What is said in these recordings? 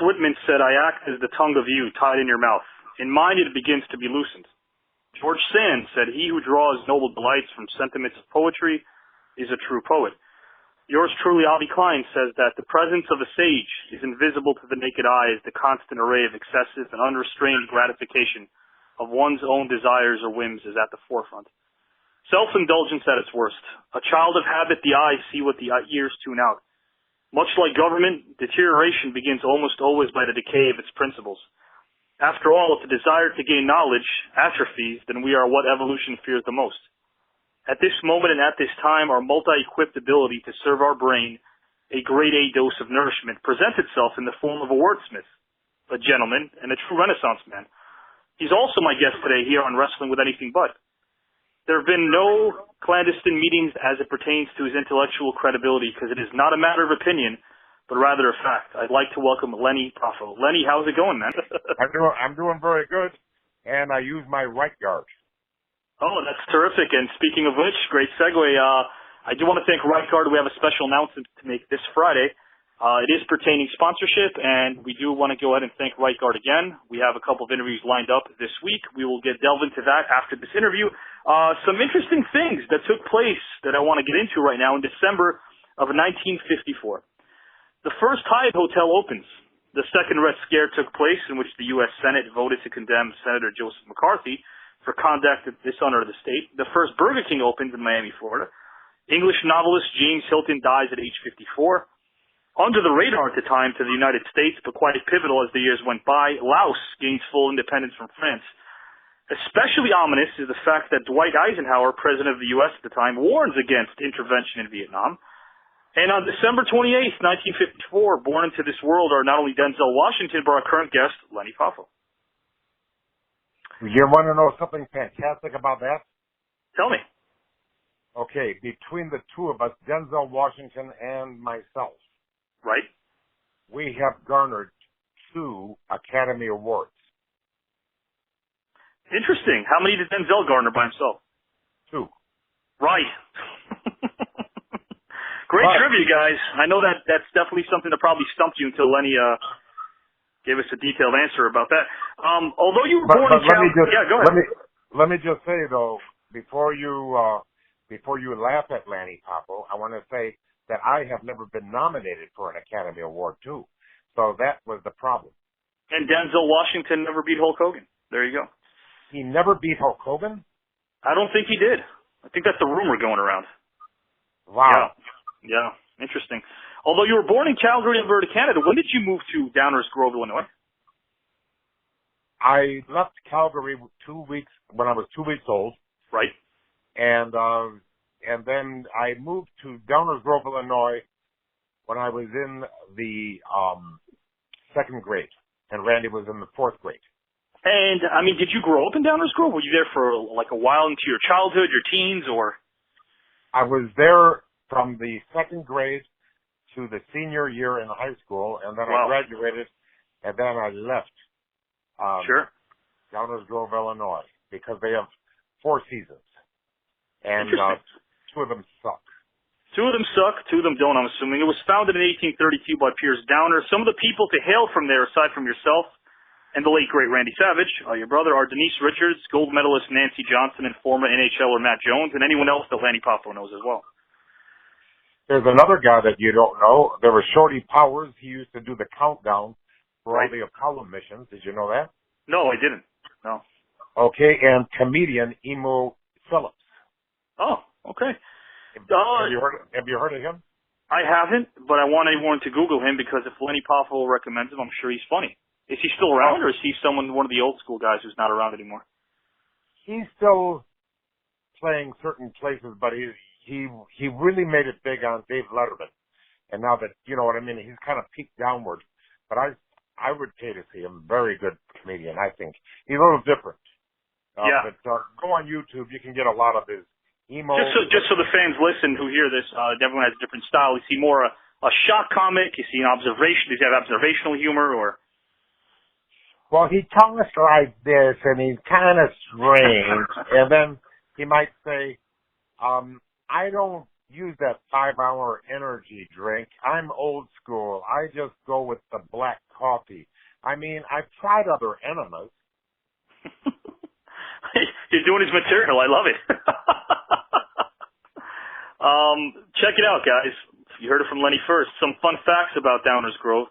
Whitman said, I act as the tongue of you tied in your mouth. In mine it begins to be loosened. George Sand said, he who draws noble delights from sentiments of poetry is a true poet. Yours truly, Avi Klein, says that the presence of a sage is invisible to the naked eye as the constant array of excessive and unrestrained gratification of one's own desires or whims is at the forefront. Self-indulgence at its worst. A child of habit, the eyes see what the ears tune out. Much like government, deterioration begins almost always by the decay of its principles. After all, if the desire to gain knowledge atrophies, then we are what evolution fears the most. At this moment and at this time, our multi-equipped ability to serve our brain a grade A dose of nourishment presents itself in the form of a wordsmith, a gentleman, and a true Renaissance man. He's also my guest today here on Wrestling with Anything But. There have been no clandestine meetings as it pertains to his intellectual credibility because it is not a matter of opinion, but rather a fact. I'd like to welcome Lenny Poffo. Lenny, how's it going, man? I'm doing very good, and I use my right guard. Oh, that's terrific. And speaking of which, great segue. I do want to thank Right Guard. We have a special announcement to make this Friday. It is pertaining sponsorship, and we do want to go ahead and thank Right Guard again. We have a couple of interviews lined up this week. We will delve into that after this interview. Some interesting things that took place that I want to get into right now in December of 1954. The first Hyatt Hotel opens. The second Red Scare took place in which the U.S. Senate voted to condemn Senator Joseph McCarthy for conduct that dishonor the state. The first Burger King opens in Miami, Florida. English novelist James Hilton dies at age 54. Under the radar at the time to the United States, but quite pivotal as the years went by, Laos gains full independence from France. Especially ominous is the fact that Dwight Eisenhower, president of the U.S. at the time, warns against intervention in Vietnam. And on December 28th, 1954, born into this world are not only Denzel Washington, but our current guest, Lenny Poffo. You want to know something fantastic about that? Tell me. Okay, between the two of us, Denzel Washington and myself, right, we have garnered 2 Academy Awards. Interesting. How many did Denzel garner by himself? 2. Right. Great trivia, guys. I know that's definitely something that probably stumped you until Lenny gave us a detailed answer about that. Although you were born in California, yeah, go ahead. Let me just say though, before you laugh at Lanny Poffo, I want to say that I have never been nominated for an Academy Award too, so that was the problem. And Denzel Washington never beat Hulk Hogan. There you go. He never beat Hulk Hogan? I don't think he did. I think that's the rumor going around. Wow. Yeah. Interesting. Although you were born in Calgary, Alberta, Canada, when did you move to Downers Grove, Illinois? I left Calgary 2 weeks when I was 2 weeks old. Right. And then I moved to Downers Grove, Illinois when I was in the 2nd grade, and Randy was in the 4th grade. And, I mean, did you grow up in Downers Grove? Were you there for, like, a while into your childhood, your teens, or? I was there from the 2nd grade to the senior year in high school, and then I graduated, and then I left Downers Grove, Illinois, because they have 4 seasons, and 2 of them suck. 2 of them suck, 2 of them don't, I'm assuming. It was founded in 1832 by Piers Downer. Some of the people to hail from there, aside from yourself and the late, great Randy Savage, your brother, are Denise Richards, gold medalist Nancy Johnson, and former NHLer Matt Jones, and anyone else that Lanny Poffo knows as well. There's another guy that you don't know. There was Shorty Powers. He used to do the countdown for all the Apollo missions. Did you know that? No, I didn't. No. Okay, and comedian Emo Phillips. Oh, okay. Have you heard of him? I haven't, but I want anyone to Google him because if Lenny Poffo recommends him, I'm sure he's funny. Is he still around, or is he one of the old school guys who's not around anymore? He's still playing certain places, but he really made it big on Dave Letterman. And now that, you know what I mean, he's kind of peaked downward. But I would pay to see him. Very good comedian, I think. He's a little different. But go on YouTube. You can get a lot of his emo. Just so the fans listen who hear this, everyone has a different style. Is he more a shock comic? Is he an observation? Does he have observational humor, or? Well, he talks like this, and he's kind of strange. And then he might say, I don't use that 5-hour energy drink. I'm old school. I just go with the black coffee. I mean, I've tried other enemas. He's doing his material. I love it. Check it out, guys. You heard it from Lenny first. Some fun facts about Downers Grove.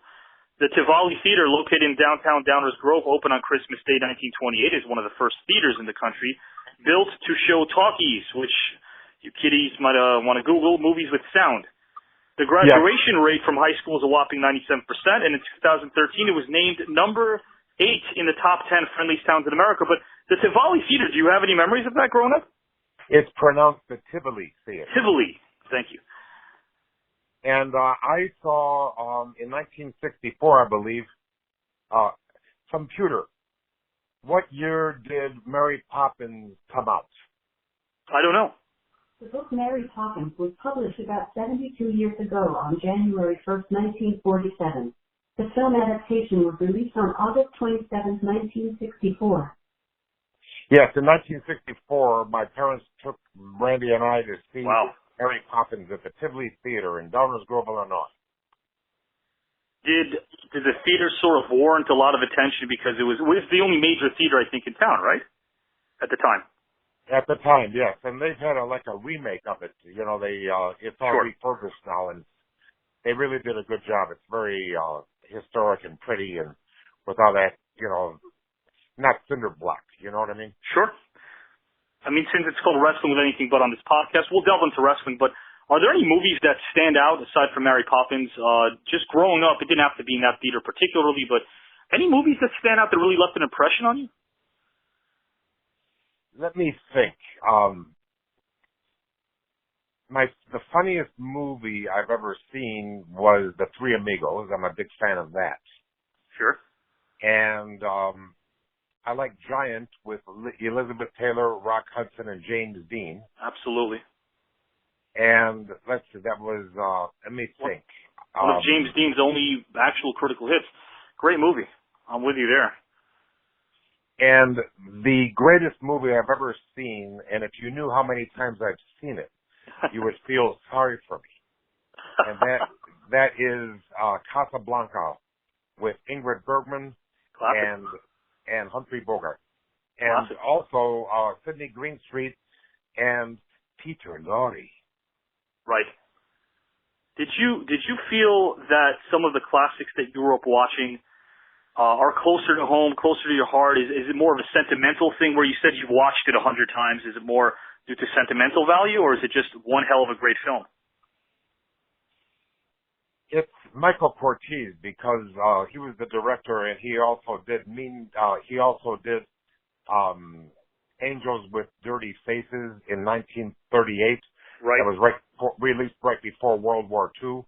The Tivoli Theater, located in downtown Downers Grove, opened on Christmas Day 1928, is one of the first theaters in the country built to show talkies, which you kiddies might want to Google, movies with sound. The graduation rate from high school is a whopping 97%, and in 2013 it was named number 8 in the top 10 friendliest towns in America. But the Tivoli Theater, do you have any memories of that growing up? It's pronounced the Tivoli Theater. Tivoli. Thank you. And I saw in 1964, I believe, Computer. What year did Mary Poppins come out? I don't know. The book Mary Poppins was published about 72 years ago on January 1st, 1947. The film adaptation was released on August 27th, 1964. Yes, in 1964, my parents took Randy and I to see Mary Poppins at the Tivoli Theater in Downers Grove, Illinois. Did the theater sort of warrant a lot of attention because it was the only major theater, I think, in town, right? At the time. At the time, yes. And they've had a remake of it. You know, it's all refurbished now, and they really did a good job. It's very historic and pretty, and with all that, you know, not cinder blocks, you know what I mean? Sure. I mean, since it's called Wrestling with Anything But on this podcast, we'll delve into wrestling, but are there any movies that stand out aside from Mary Poppins? Just growing up, it didn't have to be in that theater particularly, but any movies that stand out that really left an impression on you? Let me think. The funniest movie I've ever seen was The Three Amigos. I'm a big fan of that. Sure. And I like Giant with Elizabeth Taylor, Rock Hudson, and James Dean. Absolutely. And let's see, that was, let me think. One of James Dean's only actual critical hits. Great movie. I'm with you there. And the greatest movie I've ever seen, and if you knew how many times I've seen it, you would feel sorry for me. And that is Casablanca with Ingrid Bergman and Humphrey Bogart. And also Sidney Greenstreet and Peter Lorre. Right. Did you feel that some of the classics that you grew up watching are closer to home, closer to your heart? Is it more of a sentimental thing where you said you've watched it 100 times? Is it more due to sentimental value, or is it just one hell of a great film? It's Michael Curtiz because he was the director, and he also did Angels with Dirty Faces in 1938. Right. That was released right before World War II.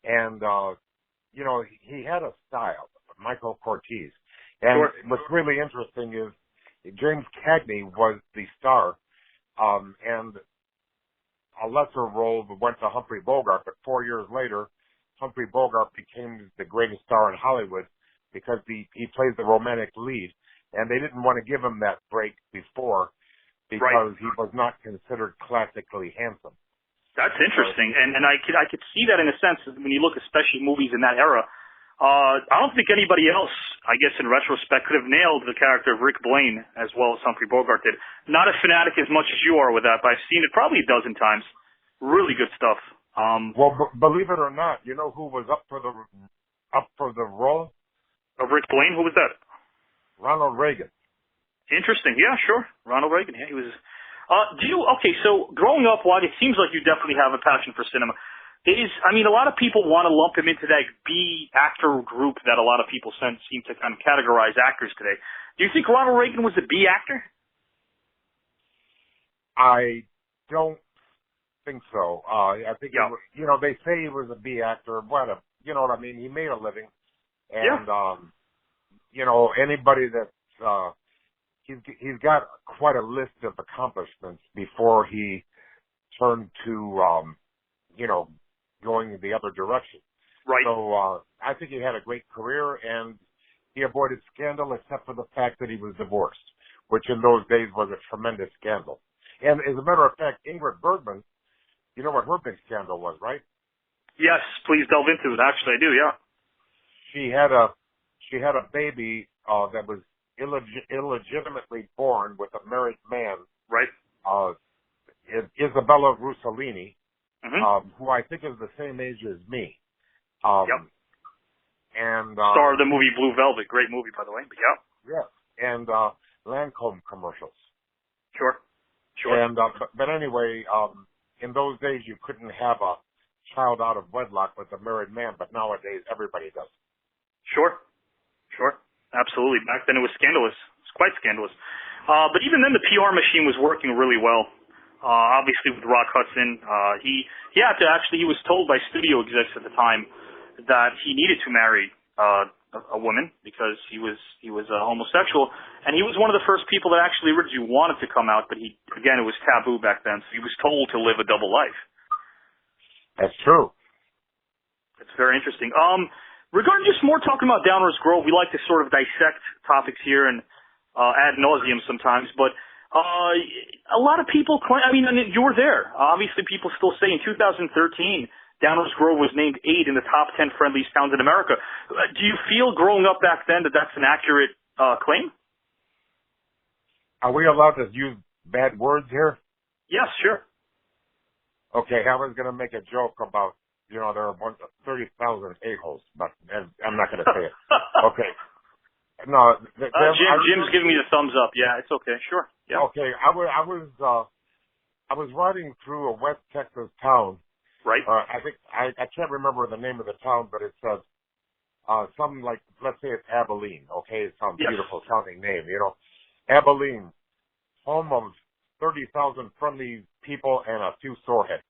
And, you know, he had a style, Michael Curtiz. And what's really interesting is James Cagney was the star, and a lesser role went to Humphrey Bogart, but 4 years later, Humphrey Bogart became the greatest star in Hollywood because he plays the romantic lead, and they didn't want to give him that break before because he was not considered classically handsome. That's interesting, and I could see that in a sense when you look, especially movies in that era. I don't think anybody else, I guess in retrospect, could have nailed the character of Rick Blaine as well as Humphrey Bogart did. Not a fanatic as much as you are with that, but I've seen it probably a dozen times. Really good stuff. Well, believe it or not, you know who was up for the role of Rick Blaine? Who was that? Ronald Reagan. Interesting. Yeah, sure. Ronald Reagan. Yeah, he was. So growing up, it seems like you definitely have a passion for cinema. A lot of people want to lump him into that B actor group that a lot of people seem to kind of categorize actors today. Do you think Ronald Reagan was a B actor? I don't think so. I think, they say he was a B actor. You know what I mean? He made a living. And, anybody that's, he's got quite a list of accomplishments before he turned to, going the other direction. Right. So, I think he had a great career, and he avoided scandal except for the fact that he was divorced, which in those days was a tremendous scandal. And as a matter of fact, Ingrid Bergman You know what her big scandal was, right? Yes, please delve into it. Actually, I do, yeah. She had a baby that was illegitimately born with a married man, Right. Isabella Rossellini, Mm-hmm. who I think is the same age as me. Yep. And Star of the movie Blue Velvet. Great movie, by the way. But yeah. yeah, and Lancome commercials. Sure. And but anyway, in those days you couldn't have a child out of wedlock with a married man, but nowadays everybody does. Sure. Absolutely. Back then it was scandalous. It was quite scandalous. But even then the PR machine was working really well. Obviously with Rock Hudson, he was told by studio execs at the time that he needed to marry a woman because he was homosexual, and he was one of the first people that actually originally wanted to come out, but it was taboo back then, so he was told to live a double life. That's true. It's very interesting. Regarding just more talking about Downers Grove, we like to sort of dissect topics here and ad nauseum sometimes, but a lot of people claim, I mean, you were there. Obviously, people still say in 2013, Downers Grove was named 8 in the top 10 friendliest towns in America. Do you feel growing up back then that that's an accurate claim? Are we allowed to use bad words here? Yes, sure. Okay, I was going to make a joke about, there are a bunch of 30,000 a-holes, but I'm not going to say it. Okay. No. Jim's giving me the thumbs up. Yeah, it's okay. Sure. Yeah. Okay, I was riding through a West Texas town. Right. I think I can't remember the name of the town, but it says something like, let's say it's Abilene. Okay, it sounds beautiful sounding name. Abilene, home of 30,000 friendly people and a few soreheads.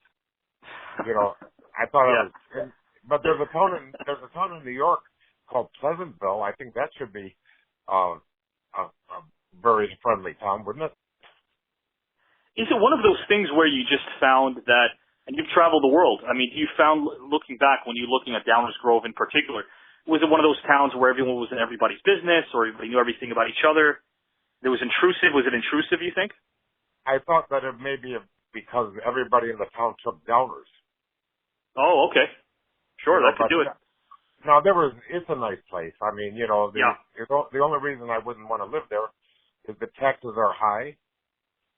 I thought it was. But there's a town in New York called Pleasantville. I think that should be a very friendly town, wouldn't it? Is it one of those things where you just found that, and you've traveled the world, I mean, you found, looking back, when you're looking at Downers Grove in particular, was it one of those towns where everyone was in everybody's business, or everybody knew everything about each other? It was intrusive. Was it intrusive, you think? I thought that it may be because everybody in the town took Downers. Oh, okay. Sure, that could do it. No, it's a nice place. I mean, the only reason I wouldn't want to live there is the taxes are high,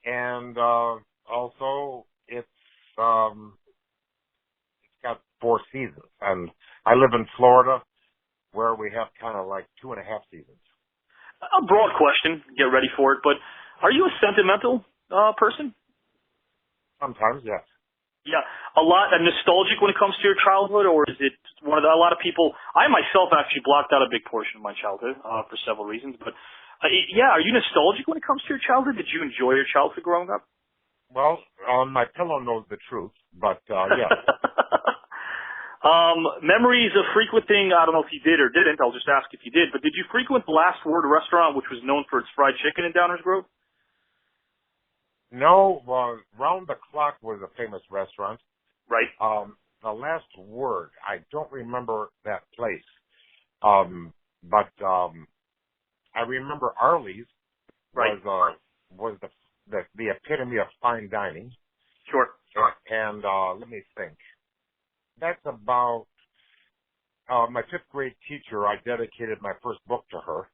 and also it's got 4 seasons. And I live in Florida, where we have kind of like 2.5 seasons. A broad question, get ready for it, but are you a sentimental person? Sometimes, yes. Yeah, a nostalgic when it comes to your childhood, or is it a lot of people, I myself actually blocked out a big portion of my childhood for several reasons, but are you nostalgic when it comes to your childhood? Did you enjoy your childhood growing up? Well, my pillow knows the truth, but yeah. Memories of frequenting, I don't know if you did or didn't, I'll just ask if you did, but did you frequent the Last Word restaurant, which was known for its fried chicken in Downers Grove? No, Round the Clock was a famous restaurant. Right. The Last Word, I don't remember that place. But I remember Arlie's was the epitome of fine dining. Sure. And let me think. That's about my 5th grade teacher. I dedicated my first book to her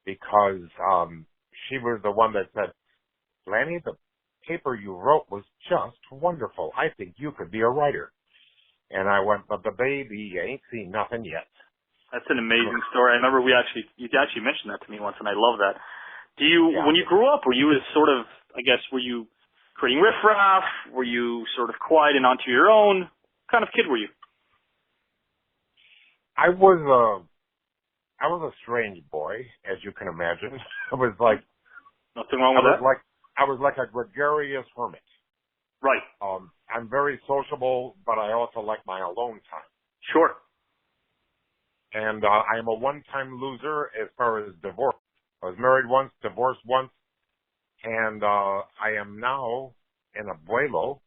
because she was the one that said, "Lanny, the paper you wrote was just wonderful. I think you could be a writer." And I went, "But the baby, you ain't seen nothing yet." That's an amazing story. I remember you actually mentioned that to me once, and I love that. When you grew up, were you were you creating riffraff? Were you sort of quiet and onto your own? What kind of kid were you? I was a strange boy, as you can imagine. I was like, nothing wrong with that. I was like a gregarious hermit. Right. I'm very sociable, but I also like my alone time. Sure. And I am a one-time loser as far as divorce. I was married once, divorced once, and I am now an abuelo.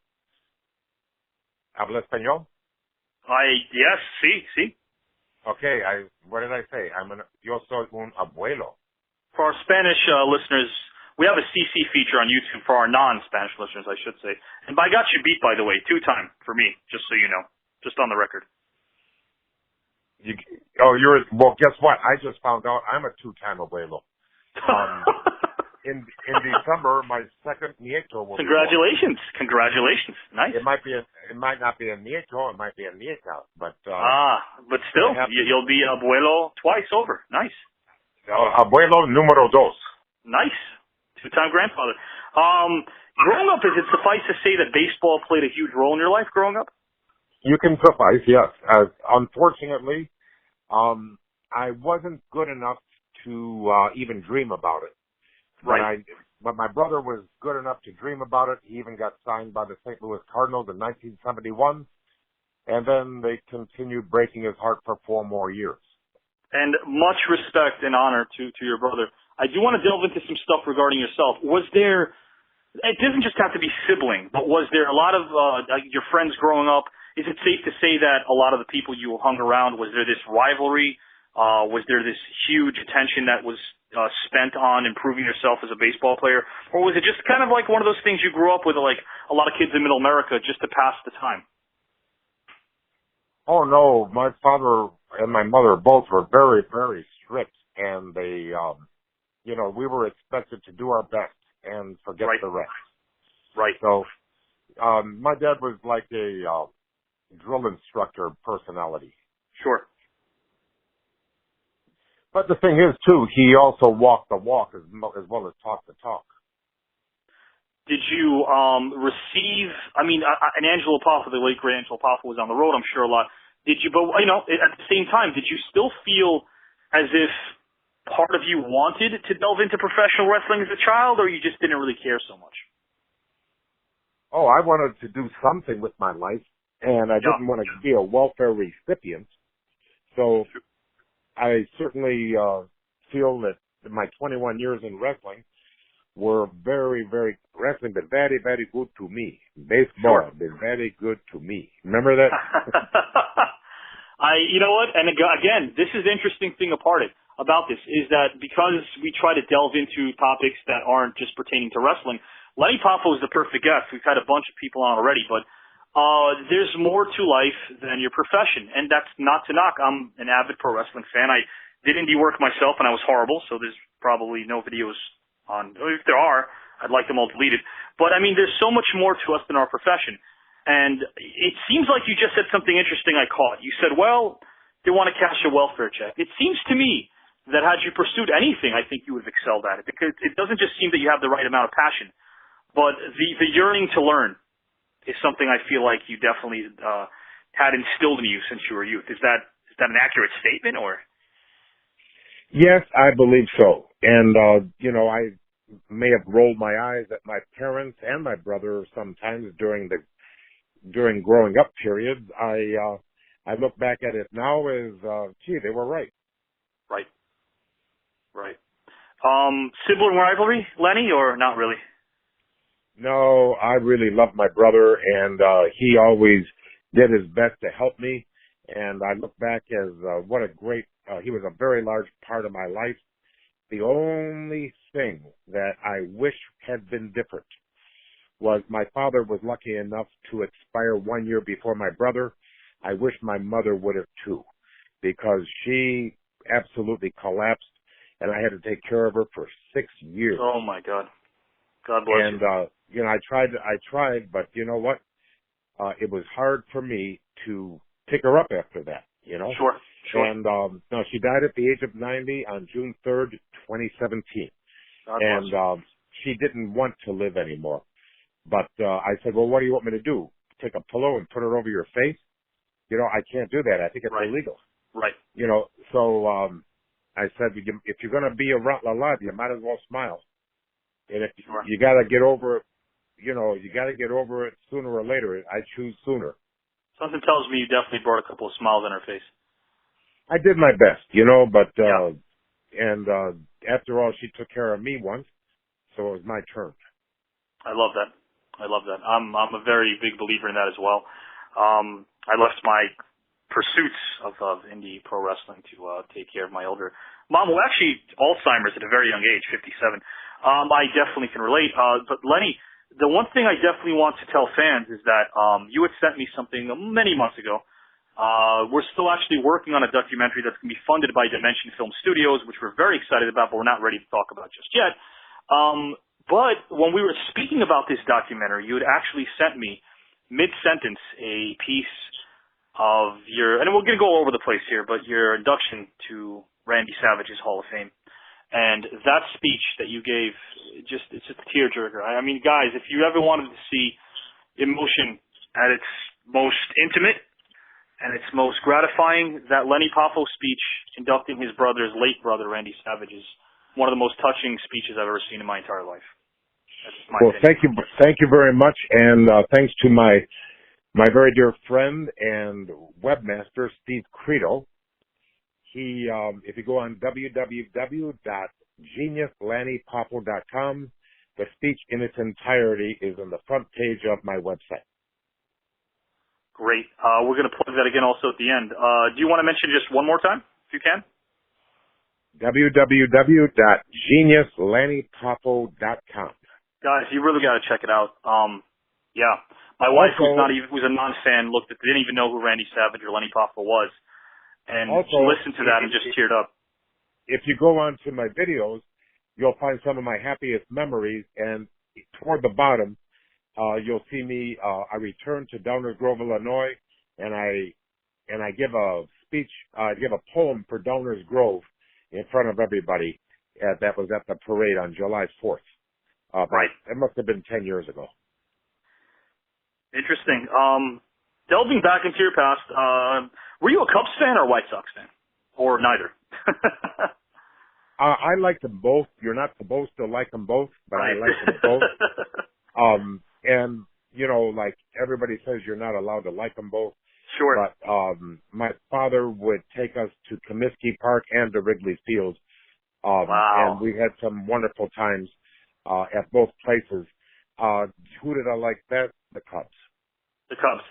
¿Habla español? Yes, sí. Okay, what did I say? Yo soy un abuelo. For our Spanish listeners, We have a CC feature on YouTube for our non-Spanish listeners, I should say. And I got you beat, by the way, 2-time for me, just so you know, just on the record. Well, guess what? I just found out I'm a 2-time abuelo. In December, my second nieto will Congratulations. be born. Congratulations. Nice. It might not be a nieto, it might be a nieta, but still, you'll be abuelo twice over. Nice. Abuelo número 2. Nice. 2-time grandfather. Growing up, is it suffice to say that baseball played a huge role in your life growing up? You can suffice, yes. Unfortunately, I wasn't good enough to even dream about it. Right. But my brother was good enough to dream about it. He even got signed by the St. Louis Cardinals in 1971, and then they continued breaking his heart for 4 more years. And much respect and honor to your brother. I do want to delve into some stuff regarding yourself. It doesn't just have to be sibling, but was there a lot of your friends growing up? Is it safe to say that a lot of the people you hung around, was there this rivalry? Was there this huge attention that was spent on improving yourself as a baseball player? Or was it just kind of like one of those things you grew up with, like a lot of kids in Middle America, just to pass the time? Oh, no. My father and my mother both were very, very strict, and they, we were expected to do our best and forget the rest. Right. So, my dad was like a drill instructor personality. Sure. But the thing is, too, he also walked the walk as well as talked the talk. Did you receive, and Angelo Poffo, the late great Angelo Poffo, was on the road, I'm sure, a lot. Did you, but, at the same time, did you still feel as if part of you wanted to delve into professional wrestling as a child, or you just didn't really care so much? Oh, I wanted to do something with my life, and I didn't want to be a welfare recipient. So I certainly feel that my 21 years in wrestling were very, wrestling been very, very good to me. Baseball been very good to me. Remember that? You know what? And again, this is the interesting thing about this is that because we try to delve into topics that aren't just pertaining to wrestling, Lenny Poffo is the perfect guest. We've had a bunch of people on already, but there's more to life than your profession, and that's not to knock. I'm an avid pro wrestling fan. I did indie work myself, and I was horrible, so there's probably no videos on. If there are, I'd like them all deleted. But, there's so much more to us than our profession. And it seems like you just said something interesting I caught. You said, well, they want to cash a welfare check. It seems to me that had you pursued anything, I think you would have excelled at it, because it doesn't just seem that you have the right amount of passion, but the yearning to learn is something I feel like you definitely had instilled in you since you were a youth. Is that an accurate statement, or? Yes, I believe so. And, I may have rolled my eyes at my parents and my brother sometimes during growing up periods. I look back at it now as, they were right. Right. Sibling rivalry, Lenny, or not really? No, I really love my brother, and he always did his best to help me. And I look back as what a great, he was a very large part of my life. The only thing that I wish had been different was my father was lucky enough to expire 1 year before my brother. I wish my mother would have too, because she absolutely collapsed, and I had to take care of her for 6 years. Oh my God. God bless you. And, I tried, but you know what? It was hard for me to pick her up after that, Sure. And, no, she died at the age of 90 on June 3rd, 2017. God bless and, she didn't want to live anymore. But, I said, well, what do you want me to do? Take a pillow and put it over your face? I can't do that. I think it's illegal. Right. So, I said, if you're going to be alive, you might as well smile. And if you got to get over it, you got to get over it sooner or later. I choose sooner. Something tells me you definitely brought a couple of smiles on her face. I did my best, but, and after all, she took care of me once, so it was my turn. I love that. I'm a very big believer in that as well. I left my pursuits of indie pro wrestling to take care of my older mom, who actually Alzheimer's at a very young age, 57. I definitely can relate. But Lenny, the one thing I definitely want to tell fans is that you had sent me something many months ago. We're still actually working on a documentary that's going to be funded by Dimension Film Studios, which we're very excited about, but we're not ready to talk about just yet. But when we were speaking about this documentary, you had actually sent me mid-sentence a piece of your, and we're going to go all over the place here, but your induction to Randy Savage's Hall of Fame. And that speech that you gave, it's just a tearjerker. I mean, guys, if you ever wanted to see emotion at its most intimate and its most gratifying, that Lenny Poffo speech inducting his late brother, Randy Savage, is one of the most touching speeches I've ever seen in my entire life. Well, thank you very much, and thanks to my very dear friend and webmaster, Steve Credo. He, if you go on www.geniuslannypoffo.com, the speech in its entirety is on the front page of my website. Great. We're going to plug that again also at the end. Do you want to mention just one more time, if you can? www.geniuslannypoffo.com. Guys, you really got to check it out. Yeah. My wife, who's a non-fan, didn't even know who Randy Savage or Lenny Poffo was, and listened to that and just teared up. If you go on to my videos, you'll find some of my happiest memories, and toward the bottom, you'll see me. I return to Downers Grove, Illinois, and I give a speech. I give a poem for Downers Grove in front of everybody. That was at the parade on July 4th. Right. It must have been 10 years ago. Interesting. Delving back into your past, were you a Cubs fan or a White Sox fan? Or neither? I like them both. You're not supposed to like them both, but right. I like them both. And, like everybody says, you're not allowed to like them both. Sure. But my father would take us to Comiskey Park and to Wrigley Field. Wow. And we had some wonderful times at both places. Who did I like best? The Cubs. The Cubs.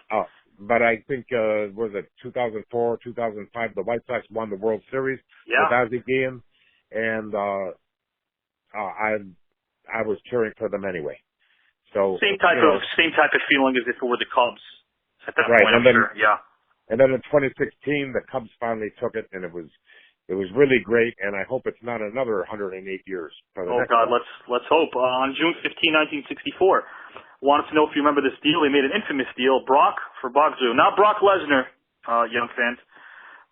But I think, was it 2004, 2005, the White Sox won the World Series with Ozzie Guillen, and I was cheering for them anyway. So same type of feeling as if it were the Cubs at that point. I'm sure. Yeah. And then in 2016, the Cubs finally took it, and it was really great. And I hope it's not another 108 years. For the next one. Let's hope. On June 15, 1964. Wanted to know if you remember this deal. They made an infamous deal. Brock for Baggio. Not Brock Lesnar, young fans.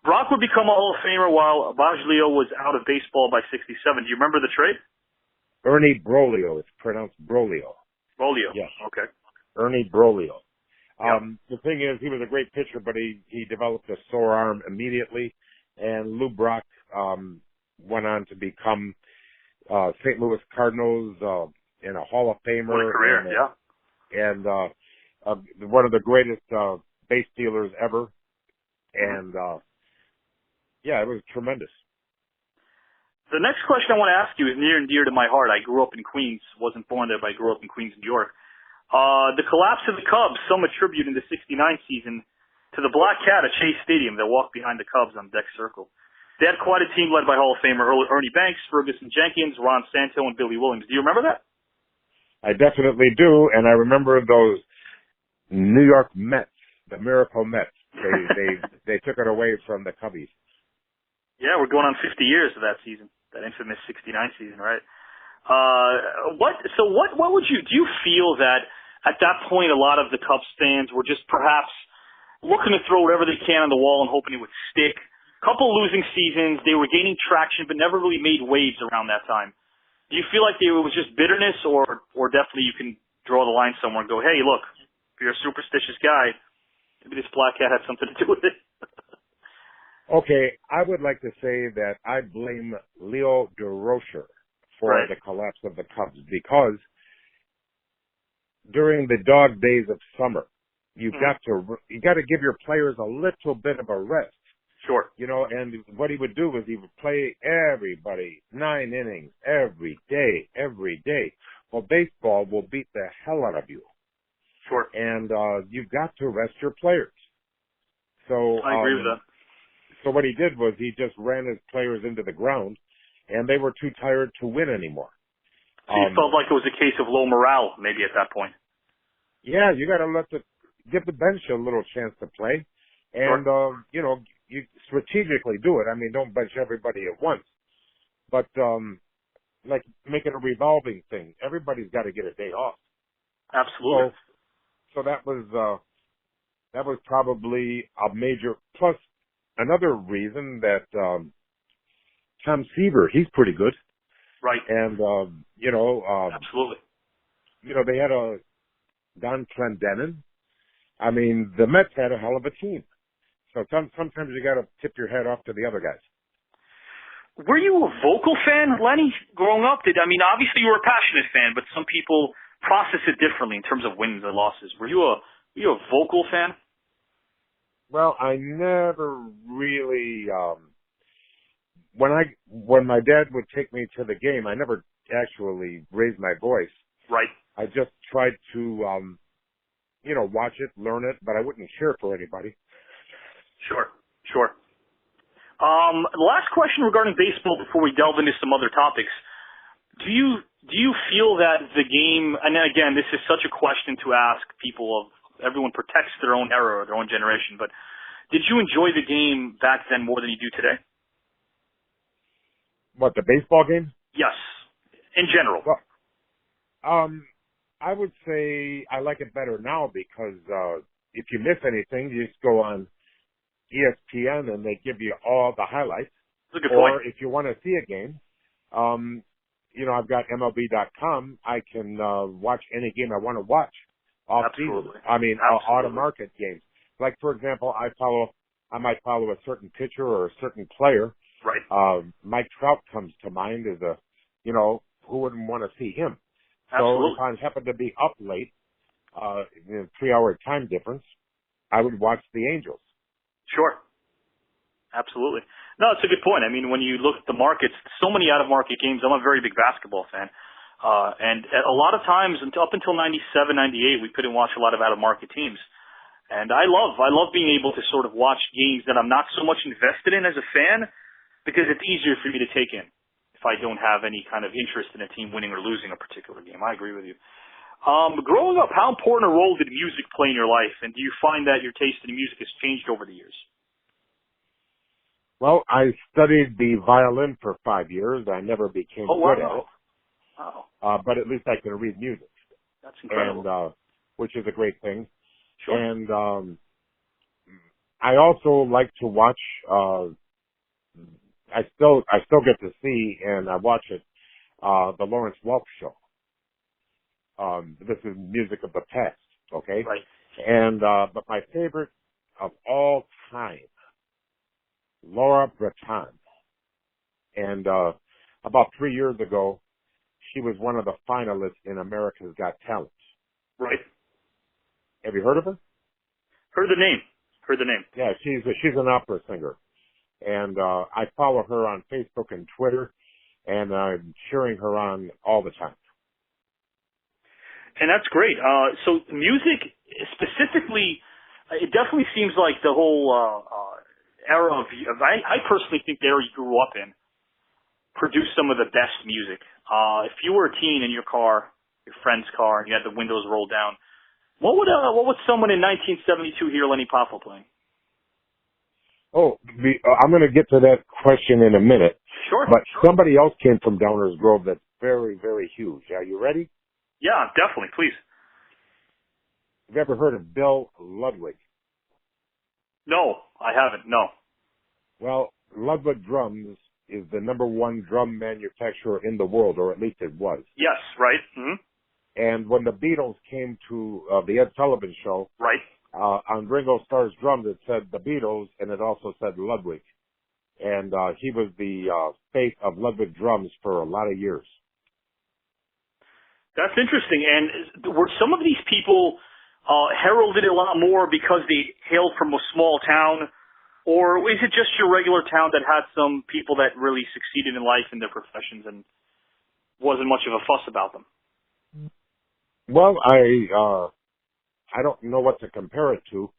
Brock would become a Hall of Famer while Baggio was out of baseball by 67. Do you remember the trade? Ernie Broglio. It's pronounced Broglio. Broglio. Yes. Okay. Ernie Broglio. Yep. The thing is, he was a great pitcher, but he developed a sore arm immediately. And Lou Brock went on to become St. Louis Cardinals and a Hall of Famer. What a career, And one of the greatest base stealers ever. And, it was tremendous. The next question I want to ask you is near and dear to my heart. I grew up in Queens. Wasn't born there, but I grew up in Queens, New York. The collapse of the Cubs, some attribute in the 69 season to the Black Cat at Chase Stadium that walked behind the Cubs on deck circle. They had quite a team led by Hall of Famer Ernie Banks, Ferguson Jenkins, Ron Santo, and Billy Williams. Do you remember that? I definitely do, and I remember those New York Mets, the Miracle Mets. They took it away from the Cubbies. Yeah, we're going on 50 years of that season, that infamous 69 season, right? What would do you feel that at that point a lot of the Cubs fans were just perhaps looking to throw whatever they can on the wall and hoping it would stick? Couple losing seasons, they were gaining traction but never really made waves around that time. Do you feel like it was just bitterness or definitely you can draw the line somewhere and go, hey, look, if you're a superstitious guy, maybe this Black Cat had something to do with it? Okay, I would like to say that I blame Leo DeRocher for the collapse of the Cubs because during the dog days of summer, you got to give your players a little bit of a rest. Sure. And what he would do was he would play everybody 9 innings every day. Well, baseball will beat the hell out of you. Sure. And you've got to rest your players. So I agree with that. So what he did was he just ran his players into the ground, and they were too tired to win anymore. So you felt like it was a case of low morale, maybe at that point. Yeah, you got to give the bench a little chance to play, and Sure. you strategically do it. I mean, don't bench everybody at once, but like make it a revolving thing. Everybody's got to get a day off. Absolutely. So that was probably a major plus. Another reason that Tom Seaver, he's pretty good, Right. and Absolutely. They had a Don Clendenin. I mean, the Mets had a hell of a team. So sometimes you got to tip your head off to the other guys. Were you a vocal fan, Lenny, growing up? Obviously you were a passionate fan, but some people process it differently in terms of wins and losses. Were you a vocal fan? Well, I never really. When my dad would take me to the game, I never actually raised my voice. Right. I just tried to, watch it, learn it, but I wouldn't cheer for anybody. Sure. Last question regarding baseball before we delve into some other topics. Do you feel that the game, and again, this is such a question to ask people everyone protects their own era or their own generation, but did you enjoy the game back then more than you do today? What, the baseball game? Yes, in general. Well, I would say I like it better now because if you miss anything, you just go on ESPN and they give you all the highlights. That's a good or point. if you want to see a game, I've got MLB.com. I can watch any game I want to watch off season. Absolutely. Out-of-market games. Like, for example, I might follow a certain pitcher or a certain player. Right. Mike Trout comes to mind as who wouldn't want to see him? Absolutely. So if I happen to be up late, in a 3-hour time difference, I would watch the Angels. Sure. Absolutely. No, it's a good point. When you look at the markets, so many out-of-market games. I'm a very big basketball fan. And a lot of times, up until 97, 98, we couldn't watch a lot of out-of-market teams. And I love being able to sort of watch games that I'm not so much invested in as a fan because it's easier for me to take in if I don't have any kind of interest in a team winning or losing a particular game. I agree with you. Growing up, how important a role did music play in your life? And do you find that your taste in music has changed over the years? Well, I studied the violin for 5 years. I never became good at it. Wow. But at least I can read music. That's incredible. And, which is a great thing. Sure. And I also like to watch. I still get to see, and I watch it. The Lawrence Welk Show. This is music of the past. Okay. Right. And but my favorite of all time, Laura Breton. And about 3 years ago, she was one of the finalists in America's Got Talent. Right. Have you heard of her? Heard the name. Yeah, she's an opera singer. And I follow her on Facebook and Twitter, and I'm cheering her on all the time. And that's great. So music specifically, it definitely seems like the whole era of I personally think the era you grew up in produced some of the best music. If you were a teen in your car, your friend's car, and you had the windows rolled down, what would someone in 1972 hear Lenny Poffo playing? Oh, I'm going to get to that question in a minute. Sure. But somebody else came from Downers Grove that's very, very huge. Are you ready? Yeah, definitely. Please. Have you ever heard of Bill Ludwig? No, I haven't. No. Well, Ludwig Drums is the #1 drum manufacturer in the world, or at least it was. Yes, right. Mm-hmm. And when the Beatles came to the Ed Sullivan Show, right, on Ringo Starr's drums it said the Beatles, and it also said Ludwig. And he was the face of Ludwig Drums for a lot of years. That's interesting. And were some of these people heralded a lot more because they hailed from a small town, or is it just your regular town that had some people that really succeeded in life in their professions and wasn't much of a fuss about them? Well, I don't know what to compare it to,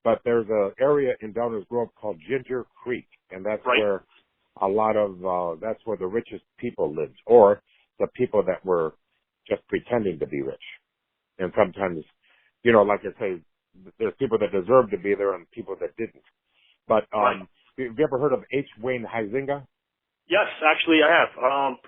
but there's an area in Downers Grove called Ginger Creek, and that's where a lot of, that's where the richest people lived, or the people that were just pretending to be rich. And sometimes, you know, like I say, there's people that deserve to be there and people that didn't. But, have you ever heard of H. Wayne Huizinga? Yes, actually I have.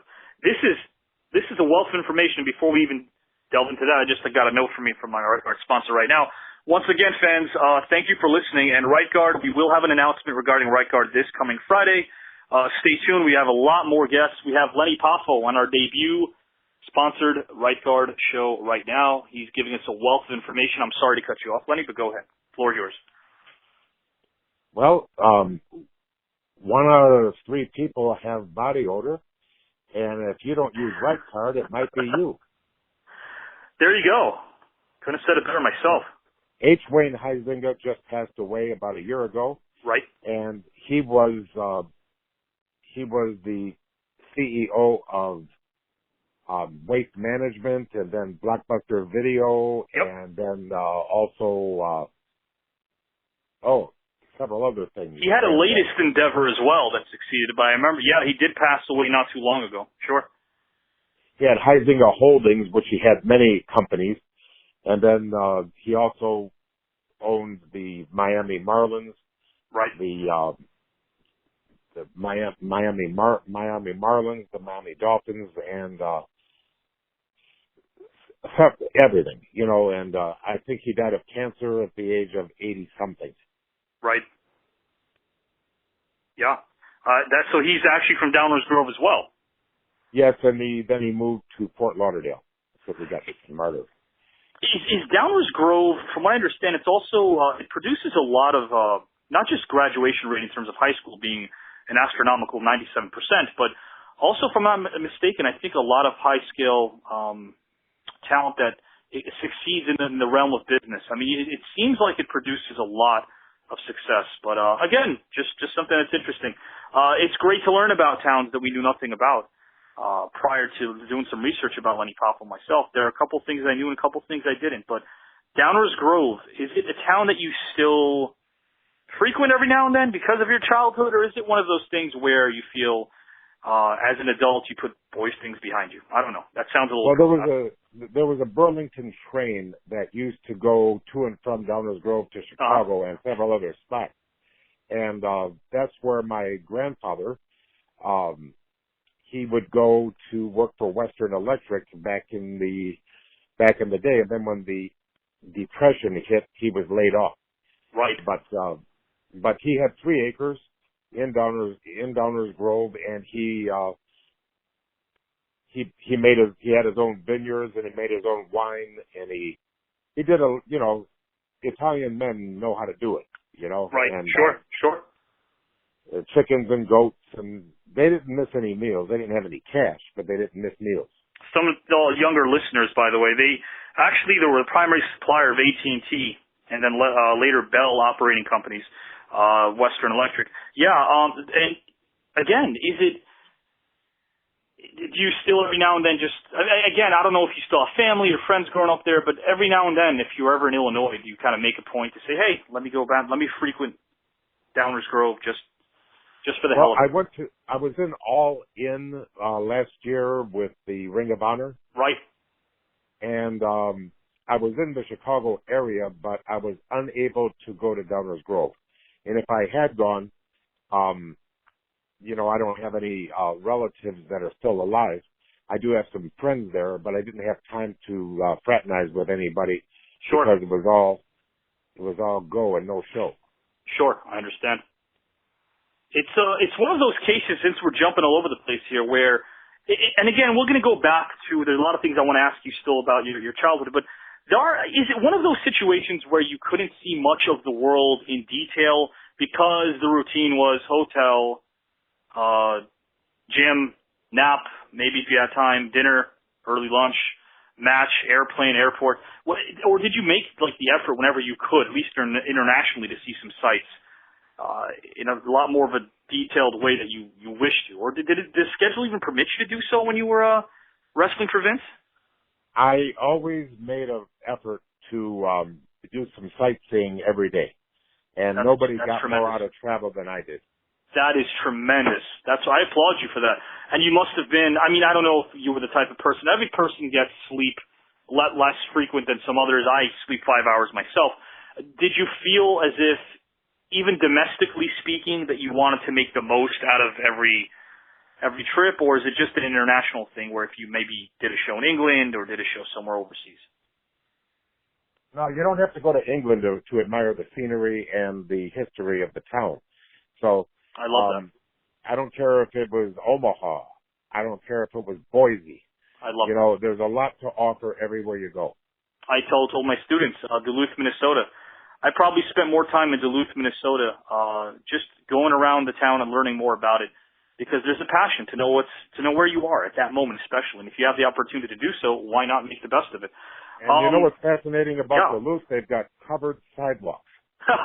This is a wealth of information. Before we even delve into that, I just got a note from me from our sponsor right now. Once again, fans, thank you for listening. And Right Guard, we will have an announcement regarding Right Guard this coming Friday. Stay tuned. We have a lot more guests. We have Lenny Poffo on our debut sponsored Right Guard show right now. He's giving us a wealth of information. I'm sorry to cut you off, Lenny, but go ahead. Floor is yours. Well, 1 out of 3 people have body odor, and if you don't use Right Guard, it might be you. There you go. Couldn't have said it better myself. H. Wayne Huizinga just passed away about a year ago. Right. And he was the CEO of Waste Management, and then Blockbuster Video, and then also several other things. He had a latest endeavor as well that succeeded, but I remember, he did pass away not too long ago. Sure. He had Huizinga Holdings, which he had many companies, and then he also owned the Miami Marlins, the Miami Marlins, the Miami Dolphins, and everything, you know. And I think he died of cancer at the age of 80-something. Right. Yeah. So he's actually from Downers Grove as well. Yes, and then he moved to Fort Lauderdale. That's where he got murdered. Is Downers Grove, from what I understand, it's also, it produces a lot of, not just graduation rate in terms of high school being an astronomical 97%, but also, if I'm not mistaken, I think a lot of high-scale talent that it succeeds in the realm of business. I mean, it seems like it produces a lot of success. But again, just something that's interesting. It's great to learn about towns that we knew nothing about prior to doing some research about Lenny Poffo myself. There are a couple things I knew and a couple things I didn't. But Downers Grove, is it a town that you still frequent every now and then because of your childhood, or is it one of those things where you feel as an adult you put boys' things behind you? I don't know. That sounds a little... Well, there was a Burlington train that used to go to and from Downers Grove to Chicago and several other spots. And that's where my grandfather, he would go to work for Western Electric back in the day. And then when the Depression hit, he was laid off. Right. But he had 3 acres in Downers Grove, and he had his own vineyards, and he made his own wine, and he did Italian men know how to do it, you know. Right. And, sure. Chickens and goats, and they didn't miss any meals. They didn't have any cash, but they didn't miss meals. Some of the younger listeners, by the way, they were the primary supplier of AT&T, and then later Bell operating companies, Western Electric. Yeah. And again, do you still every now and then again, I don't know if you still have family or friends growing up there, but every now and then, if you're ever in Illinois, do you kind of make a point to say, hey, let me go back, let me frequent Downers Grove just for the hell of it? I was in All In last year with the Ring of Honor. Right. And I was in the Chicago area, but I was unable to go to Downers Grove. And if I had gone, I don't have any relatives that are still alive. I do have some friends there, but I didn't have time to fraternize with anybody. Sure. Because it was all go and no show. Sure, I understand. It's one of those cases, since we're jumping all over the place here, where, and again, we're going to go back to, there's a lot of things I want to ask you still about your childhood, but is it one of those situations where you couldn't see much of the world in detail because the routine was hotel, gym, nap, maybe if you had time, dinner, early lunch, match, airplane, airport, or did you make like the effort whenever you could, at least internationally, to see some sights in a lot more of a detailed way that you wish to? Or did the schedule even permit you to do so when you were wrestling for Vince? I always made an effort to do some sightseeing every day. and nobody got more out of travel than I did. That is tremendous. I applaud you for that. And you must have been, I mean, I don't know if you were the type of person, every person gets sleep less frequent than some others. I sleep 5 hours myself. Did you feel as if, even domestically speaking, that you wanted to make the most out of every trip, or is it just an international thing where if you maybe did a show in England or did a show somewhere overseas? No, you don't have to go to England to admire the scenery and the history of the town. So I love that. I don't care if it was Omaha. I don't care if it was Boise. I love You know, there's a lot to offer everywhere you go. I told my students, Duluth, Minnesota. I probably spent more time in Duluth, Minnesota, just going around the town and learning more about it, because there's a passion to know where you are at that moment, especially. And if you have the opportunity to do so, why not make the best of it? And you know what's fascinating about Duluth? They've got covered sidewalks.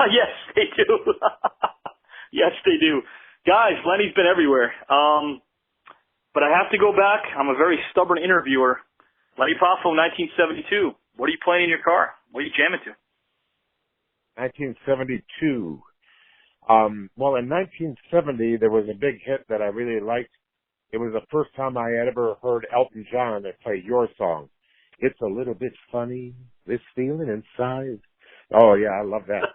Yes, they do. Yes, they do. Guys, Lenny's been everywhere. But I have to go back. I'm a very stubborn interviewer. Lenny Poffo, 1972. What are you playing in your car? What are you jamming to? 1972. Well, in 1970, there was a big hit that I really liked. It was the first time I had ever heard Elton John play your song. It's a little bit funny, this feeling inside. Oh, yeah, I love that.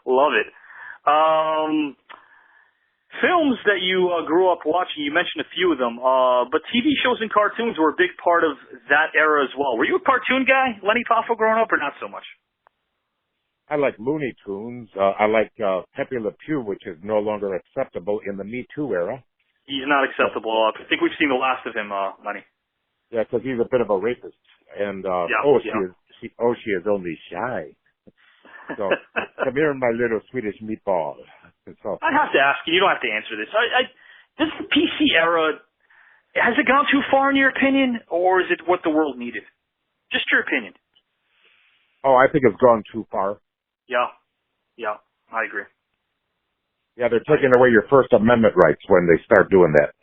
Love it. Films that you grew up watching, you mentioned a few of them, but TV shows and cartoons were a big part of that era as well. Were you a cartoon guy, Lenny Poffo, growing up, or not so much? I like Looney Tunes. I like Pepe Le Pew, which is no longer acceptable in the Me Too era. He's not acceptable. I think we've seen the last of him, Lenny. Yeah, because he's a bit of a rapist. And, she is only shy. So, come here, my little Swedish meatball. I have to ask you. You don't have to answer this. This PC era, has it gone too far in your opinion, or is it what the world needed? Just your opinion. Oh, I think it's gone too far. Yeah, I agree. Yeah, they're taking away your First Amendment rights when they start doing that.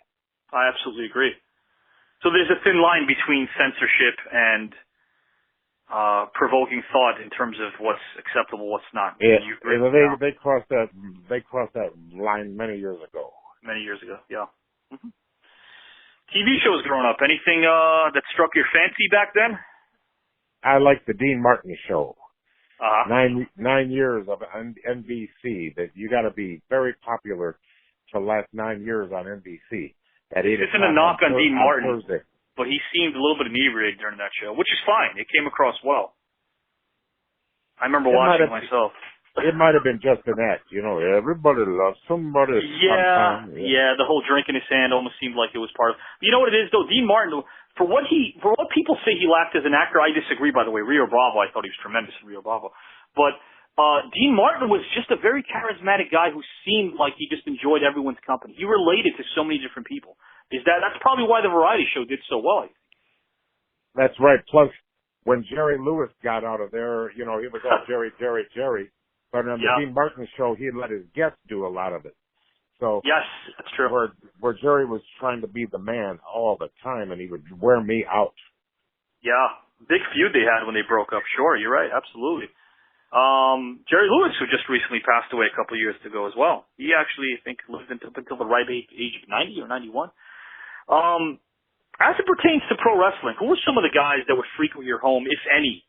I absolutely agree. So there's a thin line between censorship and provoking thought in terms of what's acceptable, what's not. Yeah, they crossed that line many years ago. Many years ago, yeah. Mm-hmm. TV shows growing up. Anything that struck your fancy back then? I like the Dean Martin Show. 9 years of NBC. That you got to be very popular to last 9 years on NBC. This isn't a knock on Dean Martin, Thursday. But he seemed a little bit inebriated during that show, which is fine. It came across well. I remember watching it myself. It might have been just an act, you know. Everybody loves somebody. Yeah. The whole drink in his hand almost seemed like it was part of. You know what it is though? Dean Martin, for what people say he lacked as an actor, I disagree. By the way, Rio Bravo, I thought he was tremendous in Rio Bravo, but Dean Martin was just a very charismatic guy who seemed like he just enjoyed everyone's company. He related to so many different people. That's probably why the variety show did so well, I think. That's right. Plus, when Jerry Lewis got out of there, you know, he was all Jerry. But on the Dean Martin show, he let his guests do a lot of it. So yes, that's true. Where Jerry was trying to be the man all the time, and he would wear me out. Yeah, big feud they had when they broke up. Sure, you're right. Absolutely. Jerry Lewis, who just recently passed away a couple of years ago as well. He actually, I think, lived up until the ripe age of 90 or 91. As it pertains to pro wrestling, who were some of the guys that would frequent your home, if any,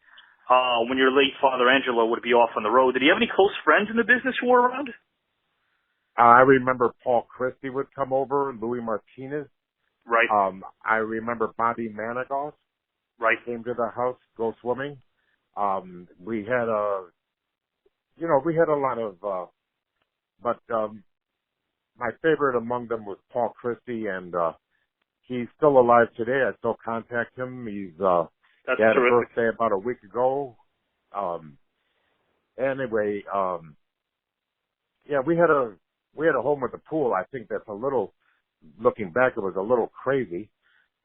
when your late father Angelo would be off on the road? Did he have any close friends in the business who were around? I remember Paul Christie would come over, Louis Martinez. Right. I remember Bobby Manigault. Right. Came to the house, go swimming. We had a lot of, but my favorite among them was Paul Christie, and he's still alive today. I still contact him. He had a birthday about a week ago. Anyway, we had a home with a pool. I think that's a little, looking back, it was a little crazy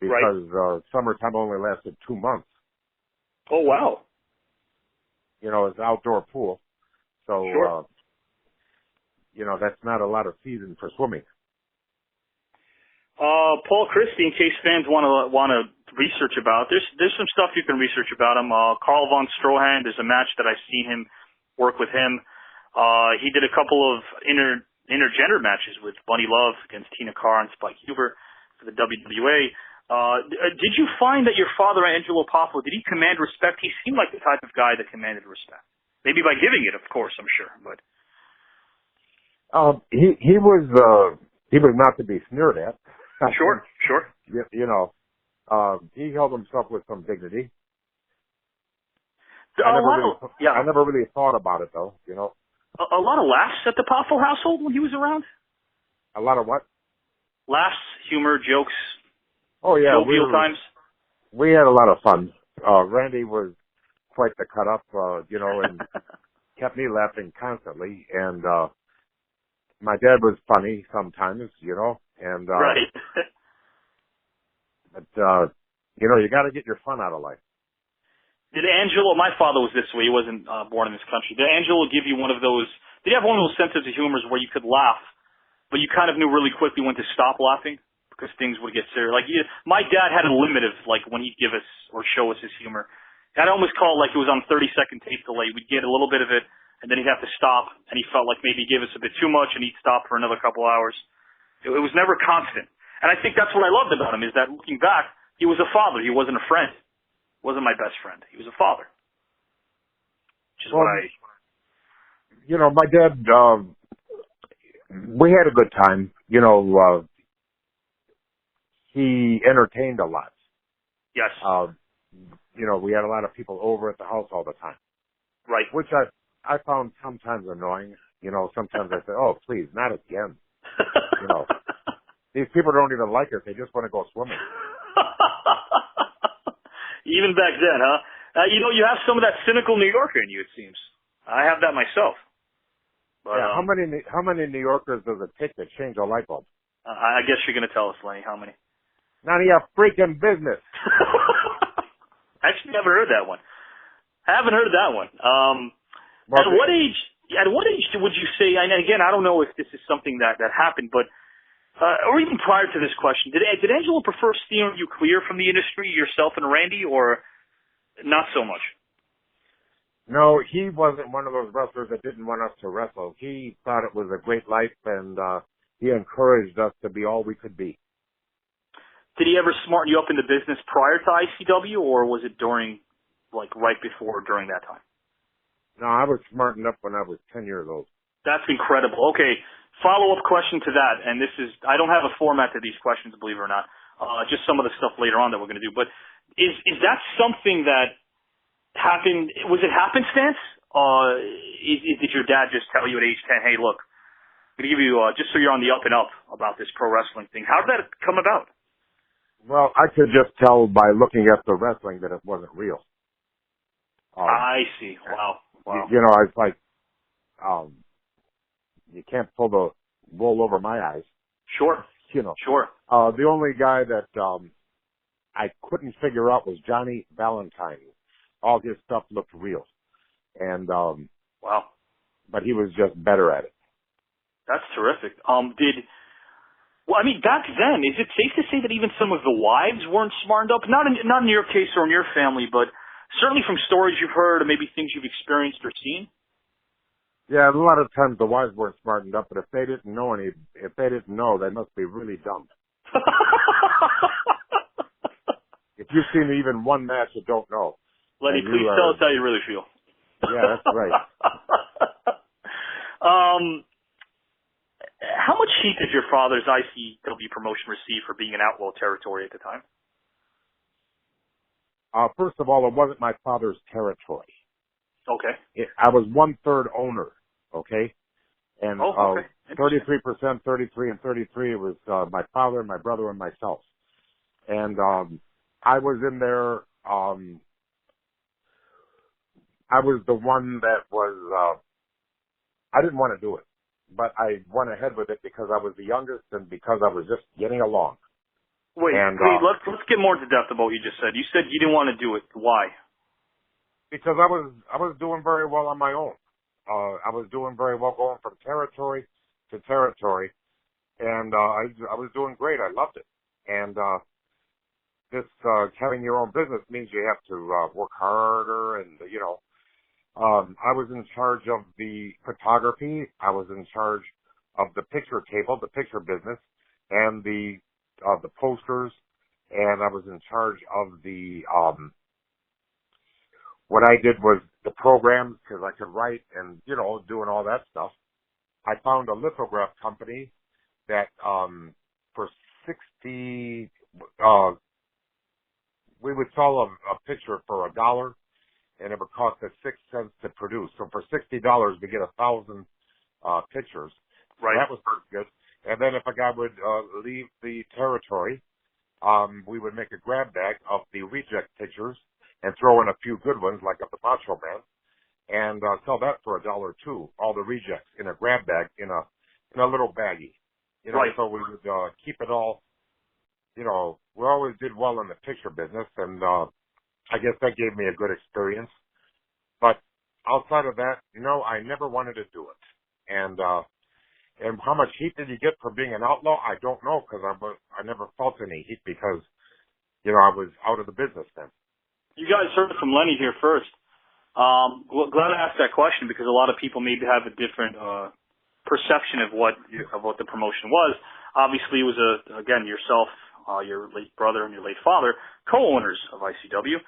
because summertime only lasted 2 months. Oh, wow. You know, it's an outdoor pool. So, sure. That's not a lot of season for swimming. Paul Christie, in case fans want to research about, there's some stuff you can research about him. Carl von Stroheim, there's a match that I've seen him work with him. He did a couple of intergender matches with Bunny Love against Tina Carr and Spike Huber for the WWA. Did you find that your father, Angelo Poffo, did he command respect? He seemed like the type of guy that commanded respect. Maybe by giving it, of course, I'm sure, but. He was not to be sneered at. Sure. You know, he held himself with some dignity. I never really thought about it, though, you know. A lot of laughs at the Poffo household when he was around? A lot of what? Laughs, humor, jokes. Oh, yeah. Jovial times. We had a lot of fun. Randy was quite the cut up, you know, and kept me laughing constantly. And my dad was funny sometimes, you know. And right. But, you know, you got to get your fun out of life. Did Angelo, my father was this way, he wasn't born in this country. Did Angelo give you one of those, did he have one of those senses of humor where you could laugh, but you kind of knew really quickly when to stop laughing because things would get serious? Like, my dad had a limit of, like, when he'd give us or show us his humor. I'd almost call it like it was on 30-second tape delay. We'd get a little bit of it, and then he'd have to stop, and he felt like maybe he gave us a bit too much, and he'd stop for another couple hours. It was never constant. And I think that's what I loved about him, is that looking back, he was a father. He wasn't a friend. Wasn't my best friend. He was a father. Which is what I... You know, my dad, we had a good time. You know, he entertained a lot. Yes. You know, we had a lot of people over at the house all the time. Right. Which I found sometimes annoying. You know, sometimes I say, oh, please, not again. You know, these people don't even like us. They just want to go swimming. Even back then, huh? You know, you have some of that cynical New Yorker in you, it seems. I have that myself. But, yeah, how many New Yorkers does it take to change a light bulb? I guess you're going to tell us, Lenny, how many? None of your freaking business. Actually, never heard that one. I haven't heard that one. At what age would you say, and again, I don't know if this is something that happened, but or even prior to this question, did Angelo prefer steering you clear from the industry, yourself and Randy, or not so much? No, he wasn't one of those wrestlers that didn't want us to wrestle. He thought it was a great life, and he encouraged us to be all we could be. Did he ever smarten you up in the business prior to ICW, or was it during, like, right before or during that time? No, I was smartened up when I was 10 years old. That's incredible. Okay. Follow-up question to that, and this is, I don't have a format to these questions, believe it or not, just some of the stuff later on that we're going to do, but is that something that happened, was it happenstance? Did your dad just tell you at age 10, hey, look, I'm going to give you, just so you're on the up and up about this pro wrestling thing, how did that come about? Well, I could just tell by looking at the wrestling that it wasn't real. I see. Wow. You know, I was like, you can't pull the wool over my eyes. Sure. You know. Sure. The only guy that I couldn't figure out was Johnny Valentine. All his stuff looked real. And wow. But he was just better at it. That's terrific. Well, I mean, back then, is it safe to say that even some of the wives weren't smartened up? Not in your case or in your family, but certainly from stories you've heard or maybe things you've experienced or seen? Yeah, a lot of times the wives weren't smartened up, but if they didn't know, they must be really dumb. If you've seen even one match you don't know. Lenny, please tell us how you really feel. Yeah, that's right. How much heat did your father's ICW promotion receive for being in Outlaw territory at the time? First of all, it wasn't my father's territory. Okay. I was 1/3 owner, okay? And 33%, 33, and 33 was my father, my brother, and myself. And I was in there. I was the one that was. I didn't want to do it, but I went ahead with it because I was the youngest and because I was just getting along. Wait, let's get more into depth about what you just said. You said you didn't want to do it. Why? Because I was doing very well on my own. I was doing very well going from territory to territory, and I was doing great. I loved it. And this having your own business means you have to work harder, and I was in charge of the photography. I was in charge of the picture table, the picture business, and the posters, and I was in charge of the what I did was the programs, because I could write and, doing all that stuff. I found a lithograph company that for 60, we would sell a picture for $1, and it would cost us 6 cents to produce. So for $60, we get 1,000 pictures. Right. So that was pretty good. And then if a guy would leave the territory, we would make a grab bag of the reject pictures and throw in a few good ones, like of the Macho Man, and sell that for $1 too. All the rejects in a grab bag in a little baggie. Right. So we would keep it all. We always did well in the picture business, and I guess that gave me a good experience. But outside of that, no, I never wanted to do it. And how much heat did you get for being an outlaw? I don't know, because I never felt any heat because, I was out of the business then. You guys heard it from Lenny here first. Well, glad I asked that question because a lot of people maybe have a different perception of what the promotion was. Obviously, it was again yourself, your late brother, and your late father, co-owners of ICW.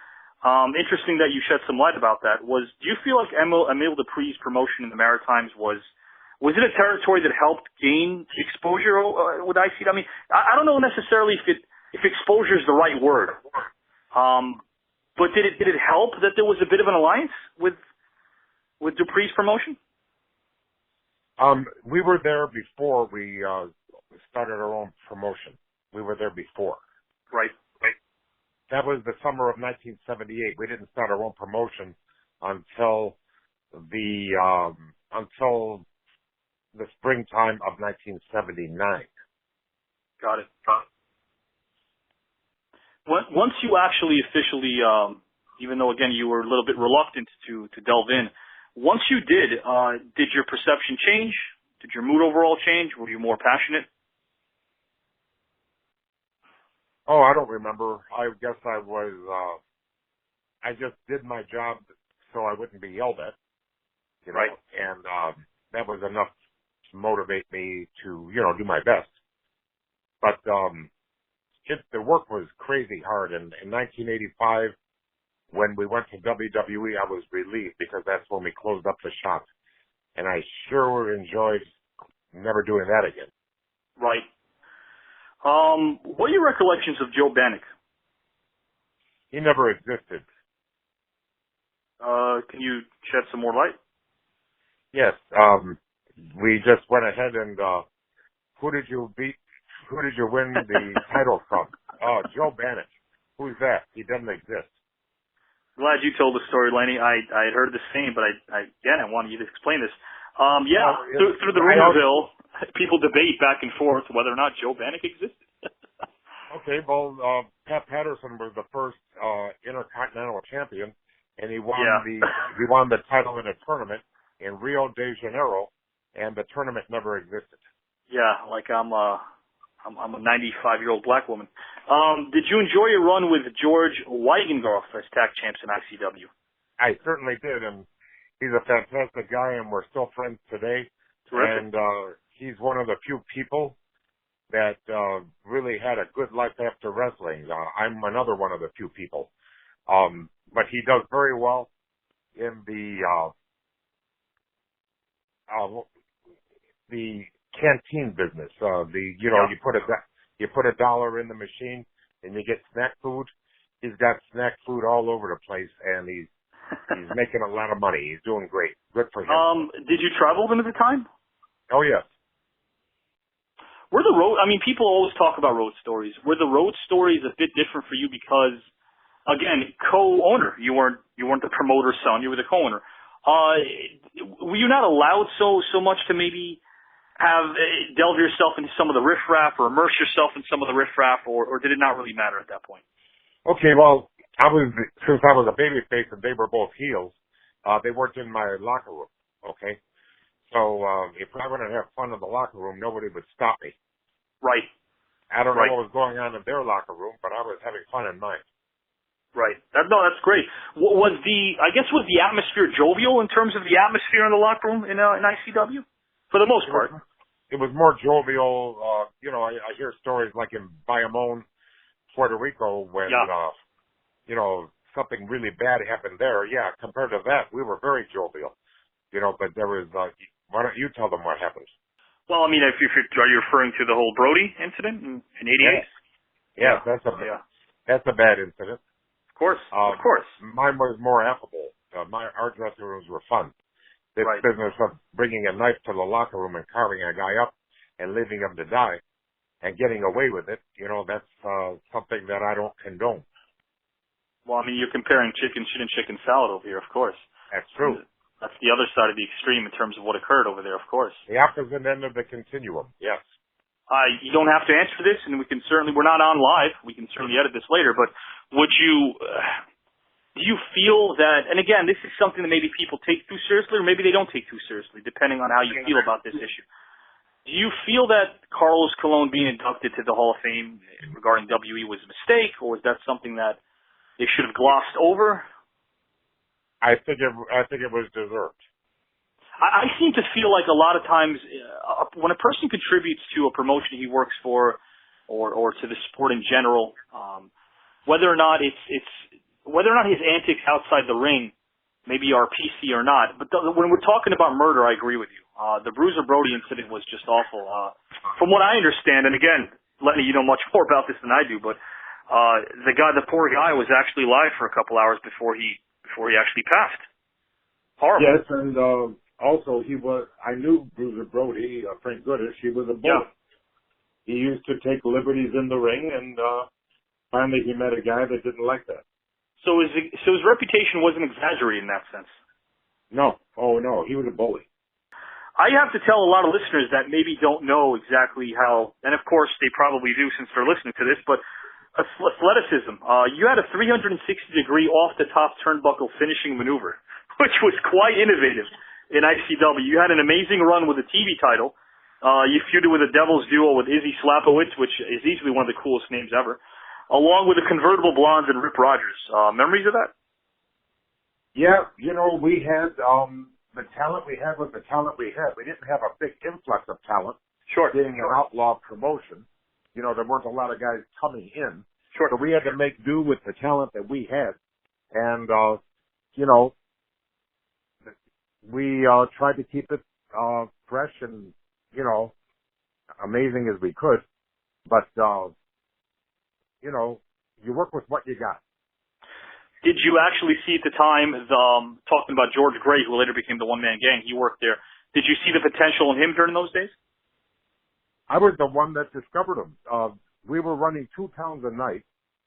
Interesting that you shed some light about that. Do you feel like Emile Dupree's promotion in the Maritimes was it a territory that helped gain exposure with ICW? I mean, I don't know necessarily if exposure is the right word. But did it help that there was a bit of an alliance with Dupree's promotion? We were there before we started our own promotion. We were there before. Right. That was the summer of 1978. We didn't start our own promotion until the springtime of 1979. Got it. Once you actually officially, even though again you were a little bit reluctant to delve in, once you did your perception change? Did your mood overall change? Were you more passionate? Oh, I don't remember. I guess I was, I just did my job so I wouldn't be yelled at, Right. And that was enough to motivate me to, do my best. But the work was crazy hard. And in 1985, when we went to WWE, I was relieved because that's when we closed up the shop. And I sure enjoyed never doing that again. Right. What are your recollections of Joe Bannock? He never existed. Can you shed some more light? Yes. We just went ahead and who did you beat? Who did you win the title from? Oh, Joe Bannock. Who's that? He doesn't exist. Glad you told the story, Lenny. I had heard the same, but I wanted you to explain this. Through the rumorville, people debate back and forth whether or not Joe Bannock existed. Okay, well, Pat Patterson was the first Intercontinental Champion, and he won the title in a tournament in Rio de Janeiro, and the tournament never existed. Yeah, like I'm a 95-year-old black woman. Did you enjoy your run with George Weigengorf as tag champs in ICW? I certainly did, and he's a fantastic guy, and we're still friends today. Terrific. And he's one of the few people that really had a good life after wrestling. I'm another one of the few people. But he does very well in the canteen business. You put $1 in the machine and you get snack food. He's got snack food all over the place, and he's making a lot of money. He's doing great. Good for him. Did you travel with him at the time? Oh yes. Were the road? I mean, people always talk about road stories. Were the road stories a bit different for you because, again, co-owner? You weren't the promoter's son. You were the co-owner. Were you not allowed so much to maybe delve yourself into some of the riffraff or immerse yourself in some of the riffraff, or did it not really matter at that point? Okay, well, since I was a babyface and they were both heels, they weren't in my locker room. Okay, so if I wanted to have fun in the locker room, nobody would stop me. Right. I don't know what was going on in their locker room, but I was having fun in mine. Right. That's great. Was the atmosphere jovial in terms of the atmosphere in the locker room in ICW? For the most part. It was more jovial. I hear stories like in Bayamon, Puerto Rico, when, something really bad happened there. Yeah, compared to that, we were very jovial. But there was, why don't you tell them what happened? Well, I mean, are you referring to the whole Brody incident in 88? Yeah, that's a bad incident. Of course. Mine was more affable. Our dressing rooms were fun. This business of bringing a knife to the locker room and carving a guy up and leaving him to die and getting away with it, that's something that I don't condone. Well, I mean, you're comparing chicken shit and chicken salad over here, of course. That's true. That's the other side of the extreme in terms of what occurred over there, of course. The opposite end of the continuum, yes. You don't have to answer this, and we're not on live. We can certainly edit this later, but do you feel that, and again, this is something that maybe people take too seriously, or maybe they don't take too seriously, depending on how you feel about this issue. Do you feel that Carlos Colon being inducted to the Hall of Fame regarding WE was a mistake, or is that something that they should have glossed over? I think it was deserved. I seem to feel like a lot of times when a person contributes to a promotion he works for, or to the sport in general, whether or not his antics outside the ring maybe are PC or not, but when we're talking about murder, I agree with you. The Bruiser Brody incident was just awful. From what I understand, and again, Lenny, you know much more about this than I do, but the poor guy was actually alive for a couple hours before he actually passed. Horrible. Yes, and also I knew Bruiser Brody, Frank Goodish. He was a bully. Yeah. He used to take liberties in the ring, and finally he met a guy that didn't like that. So his reputation wasn't exaggerated in that sense? No. Oh, no. He was a bully. I have to tell a lot of listeners that maybe don't know exactly how, and of course they probably do since they're listening to this, but athleticism. You had a 360-degree off-the-top turnbuckle finishing maneuver, which was quite innovative in ICW. You had an amazing run with a TV title. You feuded with a Devil's Duo with Izzy Slapowicz, which is easily one of the coolest names ever, along with the convertible blondes and Rip Rogers. Memories of that? Yeah, we had the talent we had was the talent we had. We didn't have a big influx of talent. Sure. Being an Outlaw promotion, there weren't a lot of guys coming in. Sure. So we had to make do with the talent that we had. And, we tried to keep it fresh and, amazing as we could. But, you work with what you got. Did you actually see at the time, talking about George Gray, who later became the one-man gang, he worked there, did you see the potential in him during those days? I was the one that discovered him. We were running 2 pounds a night.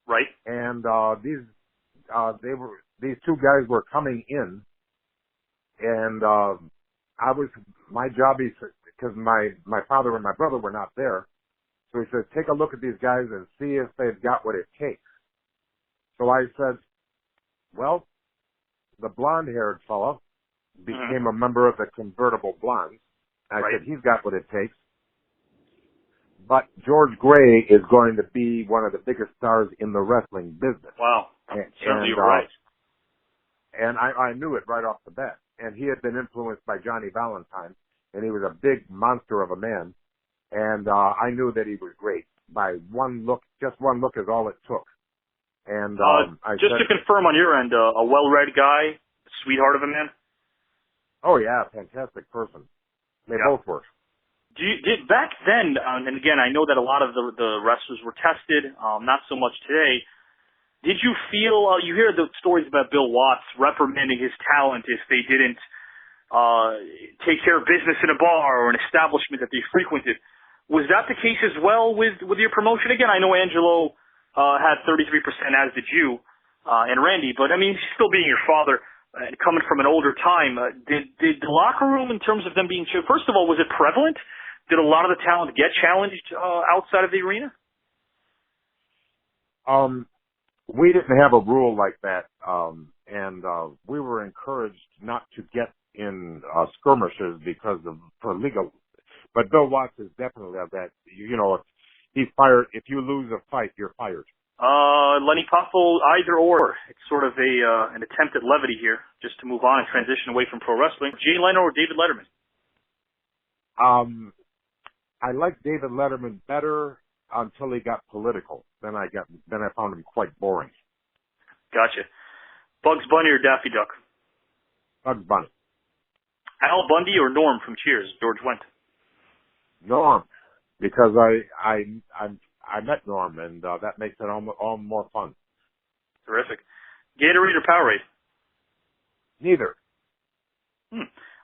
Right. And, these two guys were coming in, and, my job is, because my father and my brother were not there, so he said, take a look at these guys and see if they've got what it takes. So I said, well, the blonde-haired fella became a member of the convertible blondes. I said, he's got what it takes. But George Gray is going to be one of the biggest stars in the wrestling business. Wow. Certainly you're right. And I knew it right off the bat. And he had been influenced by Johnny Valentine, and he was a big monster of a man. And I knew that he was great. By one look, just one look is all it took. And to confirm on your end, a well-read guy, a sweetheart of a man? Oh, yeah, fantastic person. They both were. Back then, and again, I know that a lot of the wrestlers were tested, not so much today. Did you feel, you hear the stories about Bill Watts reprimanding his talent if they didn't take care of business in a bar or an establishment that they frequented? Was that the case as well with your promotion? Again, I know Angelo had 33%, as did you, and Randy, but I mean, still being your father, coming from an older time, did the locker room, in terms of them being, first of all, was it prevalent? Did a lot of the talent get challenged outside of the arena? We didn't have a rule like that, and we were encouraged not to get in skirmishes for legal. But Bill Watts is definitely of that. He's fired. If you lose a fight, you're fired. Lenny, Poffo, either or. It's sort of an attempt at levity here, just to move on and transition away from pro wrestling. Jay Leno or David Letterman? I like David Letterman better until he got political. Then I found him quite boring. Gotcha. Bugs Bunny or Daffy Duck? Bugs Bunny. Al Bundy or Norm from Cheers? George Wendt. Norm, because I met Norm, and that makes it all more fun. Terrific. Gatorade or Powerade? Neither.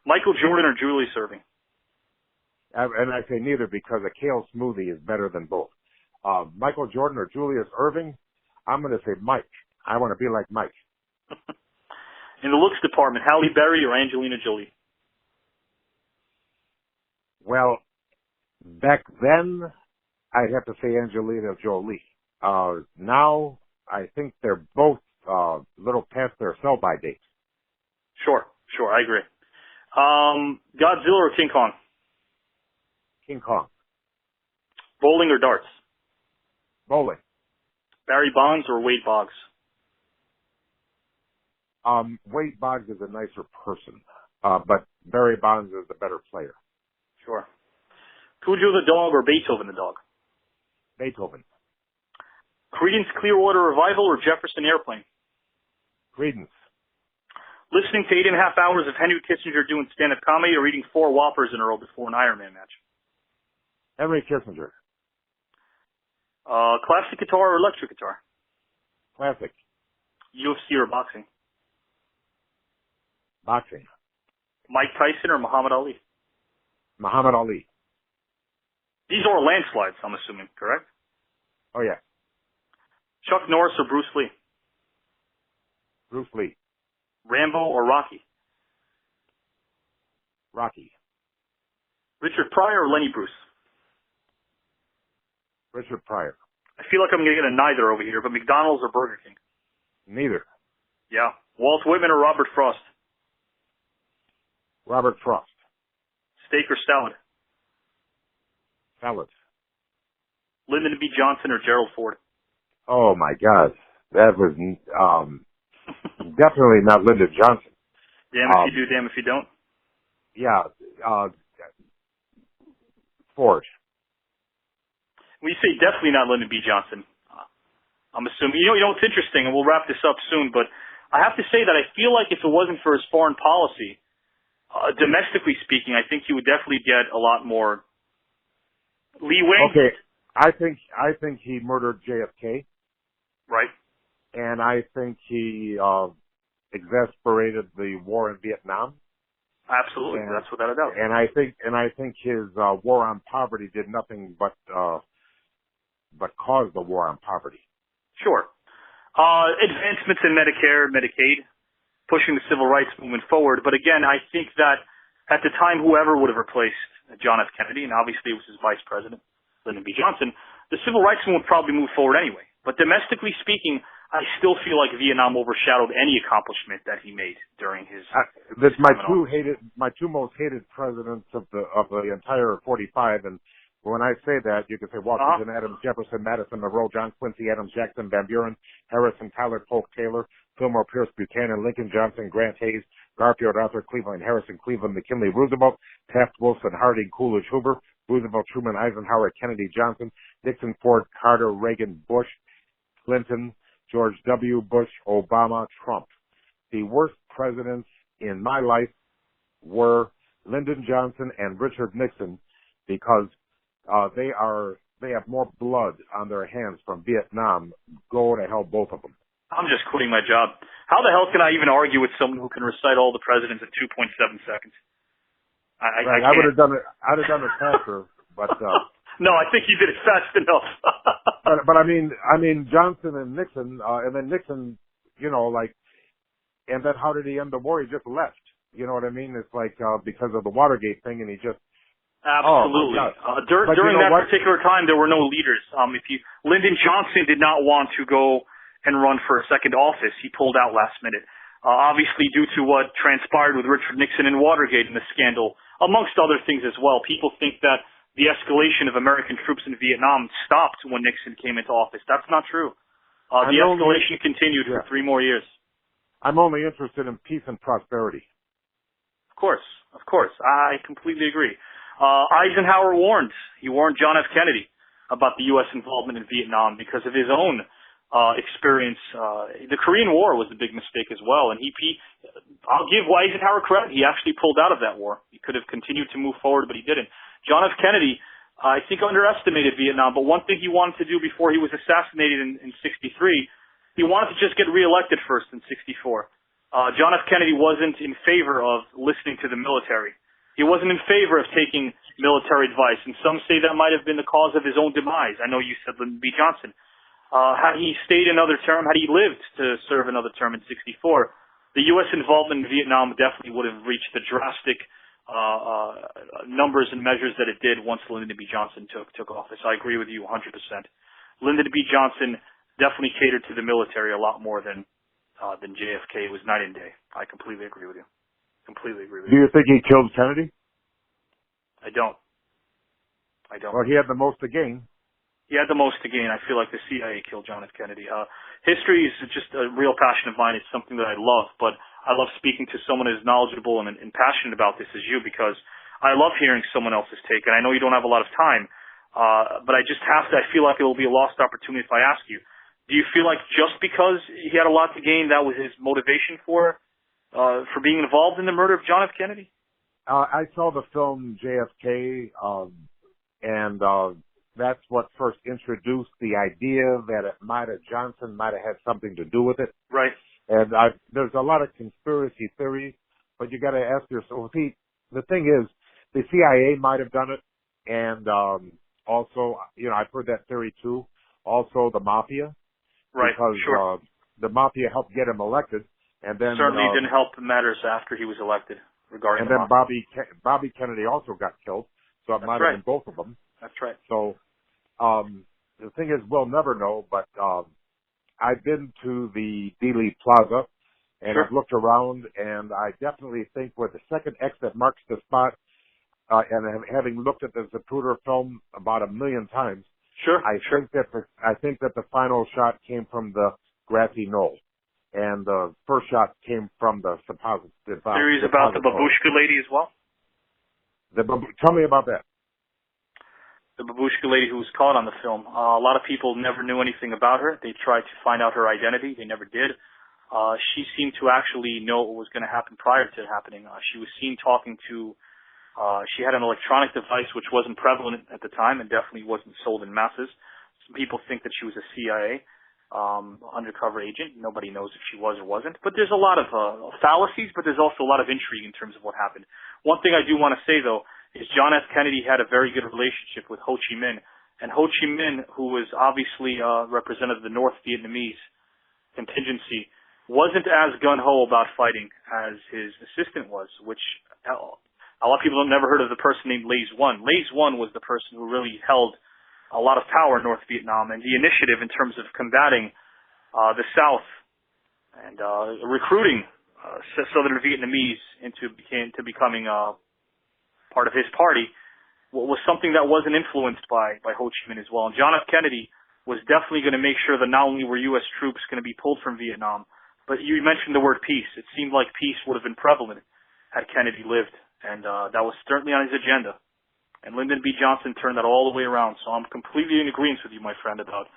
Michael Jordan or Julius Erving? And I say neither because a kale smoothie is better than both. Michael Jordan or Julius Erving? I'm going to say Mike. I want to be like Mike. In the looks department, Halle Berry or Angelina Jolie? Well, back then, I'd have to say Angelina Jolie. Now, I think they're both a little past their sell-by date. Sure, I agree. Godzilla or King Kong? King Kong. Bowling or darts? Bowling. Barry Bonds or Wade Boggs? Wade Boggs is a nicer person, but Barry Bonds is the better player. Sure. Cujo the dog or Beethoven the dog? Beethoven. Creedence Clearwater Revival or Jefferson Airplane? Creedence. Listening to 8.5 hours of Henry Kissinger doing stand-up comedy or eating 4 Whoppers in a row before an Iron Man match? Henry Kissinger. Classic guitar or electric guitar? Classic. UFC or boxing? Boxing. Mike Tyson or Muhammad Ali? Muhammad Ali. These are landslides, I'm assuming, correct? Oh, yeah. Chuck Norris or Bruce Lee? Bruce Lee. Rambo or Rocky? Rocky. Richard Pryor or Lenny Bruce? Richard Pryor. I feel like I'm going to get a neither over here, but McDonald's or Burger King? Neither. Yeah. Walt Whitman or Robert Frost? Robert Frost. Steak or salad? Salad. Lyndon B. Johnson or Gerald Ford? Oh, my God. That was definitely not Lyndon Johnson. Damn if you do, damn if you don't? Yeah. Ford. When you say definitely not Lyndon B. Johnson, I'm assuming, you know, it's interesting, and we'll wrap this up soon, but I have to say that I feel like if it wasn't for his foreign policy, domestically speaking, I think he would definitely get a lot more leeway. Okay. I think he murdered JFK. Right. And I think he exasperated the war in Vietnam. Absolutely. That's without a doubt. And I think his war on poverty did nothing but cause the war on poverty. Sure. Advancements in Medicare, Medicaid, pushing the civil rights movement forward. But again, I think that at the time, whoever would have replaced John F. Kennedy, and obviously it was his vice president, Lyndon B. Johnson, the civil rights movement would probably move forward anyway. But domestically speaking, I still feel like Vietnam overshadowed any accomplishment that he made during his. My two most hated presidents of the entire 45, and when I say that, you can say Washington, Adams, Jefferson, Madison, Monroe, John Quincy Adams, Jackson, Van Buren, Harrison, Tyler, Polk, Taylor, Fillmore, Pierce, Buchanan, Lincoln, Johnson, Grant, Hayes, Garfield, Arthur, Cleveland, Harrison, Cleveland, McKinley, Roosevelt, Taft, Wilson, Harding, Coolidge, Hoover, Roosevelt, Truman, Eisenhower, Kennedy, Johnson, Nixon, Ford, Carter, Reagan, Bush, Clinton, George W. Bush, Obama, Trump. The worst presidents in my life were Lyndon Johnson and Richard Nixon because they have more blood on their hands from Vietnam. Go to hell, both of them. I'm just quitting my job. How the hell can I even argue with someone who can recite all the presidents in 2.7 seconds? I would have done it. I'd have done it faster, but. No, I think you did it fast enough. but I mean Johnson and Nixon, and then Nixon, and then how did he end the war? He just left. You know what I mean? It's like because of the Watergate thing, and he just. Absolutely. During that particular time, there were no leaders. Lyndon Johnson did not want to go and run for a second office. He pulled out last minute. Obviously, due to what transpired with Richard Nixon and Watergate and the scandal, amongst other things as well. People think that the escalation of American troops in Vietnam stopped when Nixon came into office. That's not true. The escalation continued for 3 more years. I'm only interested in peace and prosperity. Of course. I completely agree. Eisenhower warned John F. Kennedy about the U.S. involvement in Vietnam because of his own experience. The Korean War was a big mistake as well, and I'll give Eisenhower credit. He actually pulled out of that war. He could have continued to move forward, but he didn't. John F. Kennedy, I think, underestimated Vietnam, but one thing he wanted to do before he was assassinated in 63, he wanted to just get reelected first in 64. John F. Kennedy wasn't in favor of listening to the military. He wasn't in favor of taking military advice, and some say that might have been the cause of his own demise. I know you said Lyndon B. Johnson. Had he stayed another term, had he lived to serve another term in 64, the U.S. involvement in Vietnam definitely would have reached the drastic numbers and measures that it did once Lyndon B. Johnson took office. I agree with you 100%. Lyndon B. Johnson definitely catered to the military a lot more than JFK. It was night and day. I completely agree with you. Do you think he killed Kennedy? I don't. Well, he had the most to gain. He had the most to gain. I feel like the CIA killed John F. Kennedy. History is just a real passion of mine. It's something that I love, but I love speaking to someone as knowledgeable and passionate about this as you, because I love hearing someone else's take, and I know you don't have a lot of time, but I just have to. I feel like it will be a lost opportunity if I ask you. Do you feel like just because he had a lot to gain, that was his motivation for being involved in the murder of John F. Kennedy? I saw the film JFK, and that's what first introduced the idea that Johnson might have had something to do with it. Right. And there's a lot of conspiracy theories, but you got to ask yourself. See, the thing is, the CIA might have done it, and also, I've heard that theory too. Also, the mafia. Right. Because sure. the mafia helped get him elected, and then certainly didn't help matters after he was elected regarding. And then Bobby Kennedy also got killed, so it might have been both of them. That's right. So the thing is, we'll never know. But I've been to the Dealey Plaza, and I've looked around, and I definitely think where the second exit marks the spot, and having looked at the Zapruder film about 1 million times. Sure. I think that the final shot came from the grassy knoll, and the first shot came from the theories about the babushka lady as well. Tell me about that. The babushka lady who was caught on the film. A lot of people never knew anything about her. They tried to find out her identity. They never did. She seemed to actually know what was going to happen prior to it happening. She was seen talking to. She had an electronic device which wasn't prevalent at the time and definitely wasn't sold in masses. Some people think that she was a CIA undercover agent. Nobody knows if she was or wasn't. But there's a lot of fallacies, but there's also a lot of intrigue in terms of what happened. One thing I do want to say, though, is John F. Kennedy had a very good relationship with Ho Chi Minh. And Ho Chi Minh, who was obviously represented the North Vietnamese contingency, wasn't as gung-ho about fighting as his assistant was, which a lot of people have never heard of the person named Lays One. Lays One was the person who really held a lot of power in North Vietnam, and the initiative in terms of combating the South and recruiting Southern Vietnamese into becoming part of his party was something that wasn't influenced by Ho Chi Minh as well. And John F. Kennedy was definitely going to make sure that not only were U.S. troops going to be pulled from Vietnam, but you mentioned the word peace. It seemed like peace would have been prevalent had Kennedy lived. And that was certainly on his agenda. And Lyndon B. Johnson turned that all the way around. So I'm completely in agreement with you, my friend, about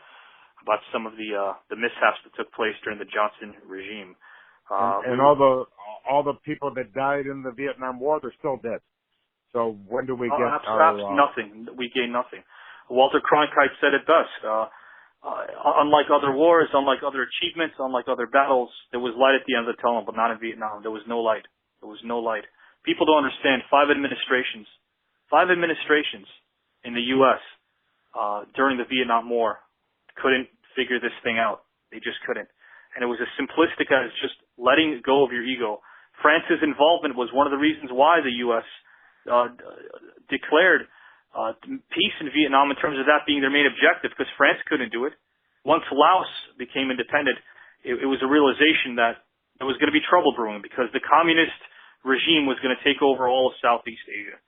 some of the mishaps that took place during the Johnson regime. And all the people that died in the Vietnam War, they're still dead. So when do we get nothing? We gain nothing. Walter Cronkite said it best. Unlike other wars, unlike other achievements, unlike other battles, there was light at the end of the tunnel, but not in Vietnam. There was no light. There was no light. People don't understand. 5 administrations in the U.S. During the Vietnam War couldn't figure this thing out. They just couldn't. And it was as simplistic as just letting go of your ego. France's involvement was one of the reasons why the U.S. Declared peace in Vietnam in terms of that being their main objective, because France couldn't do it. Once Laos became independent, it was a realization that there was going to be trouble brewing, because the communist regime was going to take over all of Southeast Asia.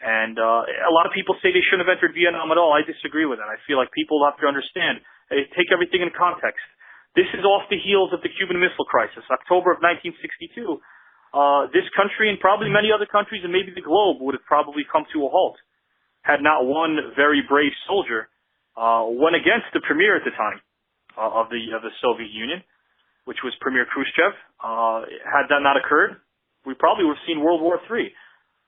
And a lot of people say they shouldn't have entered Vietnam at all. I disagree with that. I feel like people have to understand, take everything in context. This is off the heels of the Cuban Missile Crisis, October of 1962. This country and probably many other countries and maybe the globe would have probably come to a halt had not one very brave soldier went against the premier at the time of the Soviet Union, which was Premier Khrushchev. Had that not occurred, we probably would have seen World War III.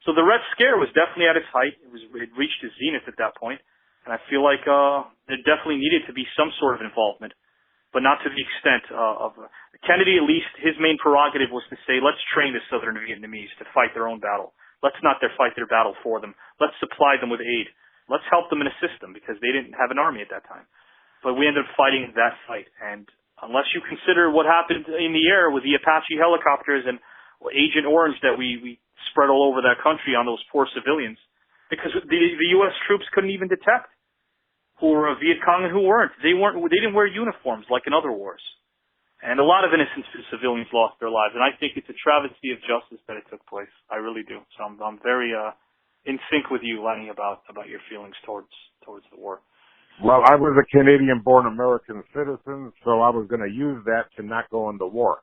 So the Red Scare was definitely at its height. It reached its zenith at that point, and I feel like there definitely needed to be some sort of involvement, but not to the extent of Kennedy. At least his main prerogative was to say, let's train the Southern Vietnamese to fight their own battle. Let's not fight their battle for them. Let's supply them with aid. Let's help them and assist them, because they didn't have an army at that time. But we ended up fighting that fight, and unless you consider what happened in the air with the Apache helicopters and Agent Orange that we spread all over that country on those poor civilians, because the U.S. troops couldn't even detect who were Viet Cong and who weren't. They didn't wear uniforms like in other wars. And a lot of innocent civilians lost their lives, and I think it's a travesty of justice that it took place. I really do. So I'm very in sync with you, Lenny, about your feelings towards the war. Well, I was a Canadian-born American citizen, so I was going to use that to not go into war.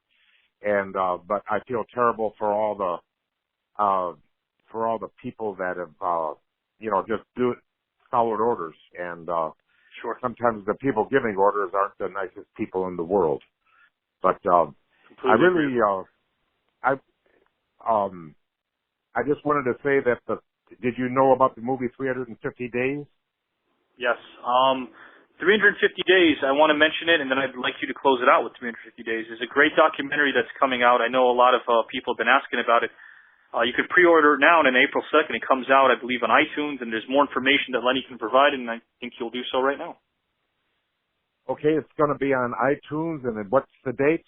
And but I feel terrible for all the people that have just followed orders. And sure, sometimes the people giving orders aren't the nicest people in the world. But I just wanted to say that did you know about the movie 350 Days? Yes. 350 Days, I want to mention it, and then I'd like you to close it out with 350 Days. It's a great documentary that's coming out. I know a lot of people have been asking about it. You can pre-order it now, and on April 2nd it comes out, I believe, on iTunes, and there's more information that Lenny can provide, and I think you'll do so right now. Okay, it's going to be on iTunes, and then what's the date?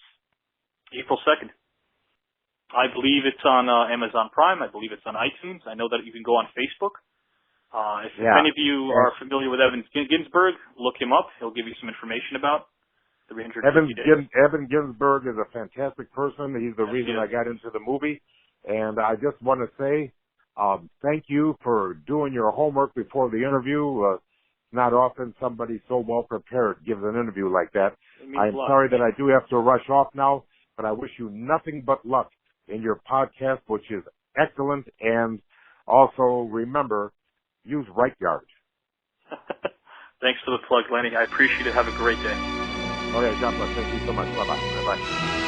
April 2nd. I believe it's on Amazon Prime. I believe it's on iTunes. I know that you can go on Facebook. If any of you are familiar with Evan Ginsberg, look him up. He'll give you some information about 350 Days. Evan Ginsberg is a fantastic person. He's the reason I got into the movie. And I just want to say thank you for doing your homework before the interview. Not often somebody so well prepared gives an interview like that. I'm sorry that I do have to rush off now, but I wish you nothing but luck in your podcast, which is excellent. And also remember, use Right Yard. Thanks for the plug, Lenny. I appreciate it. Have a great day. Okay, God bless. Thank you so much. Bye-bye. Bye-bye.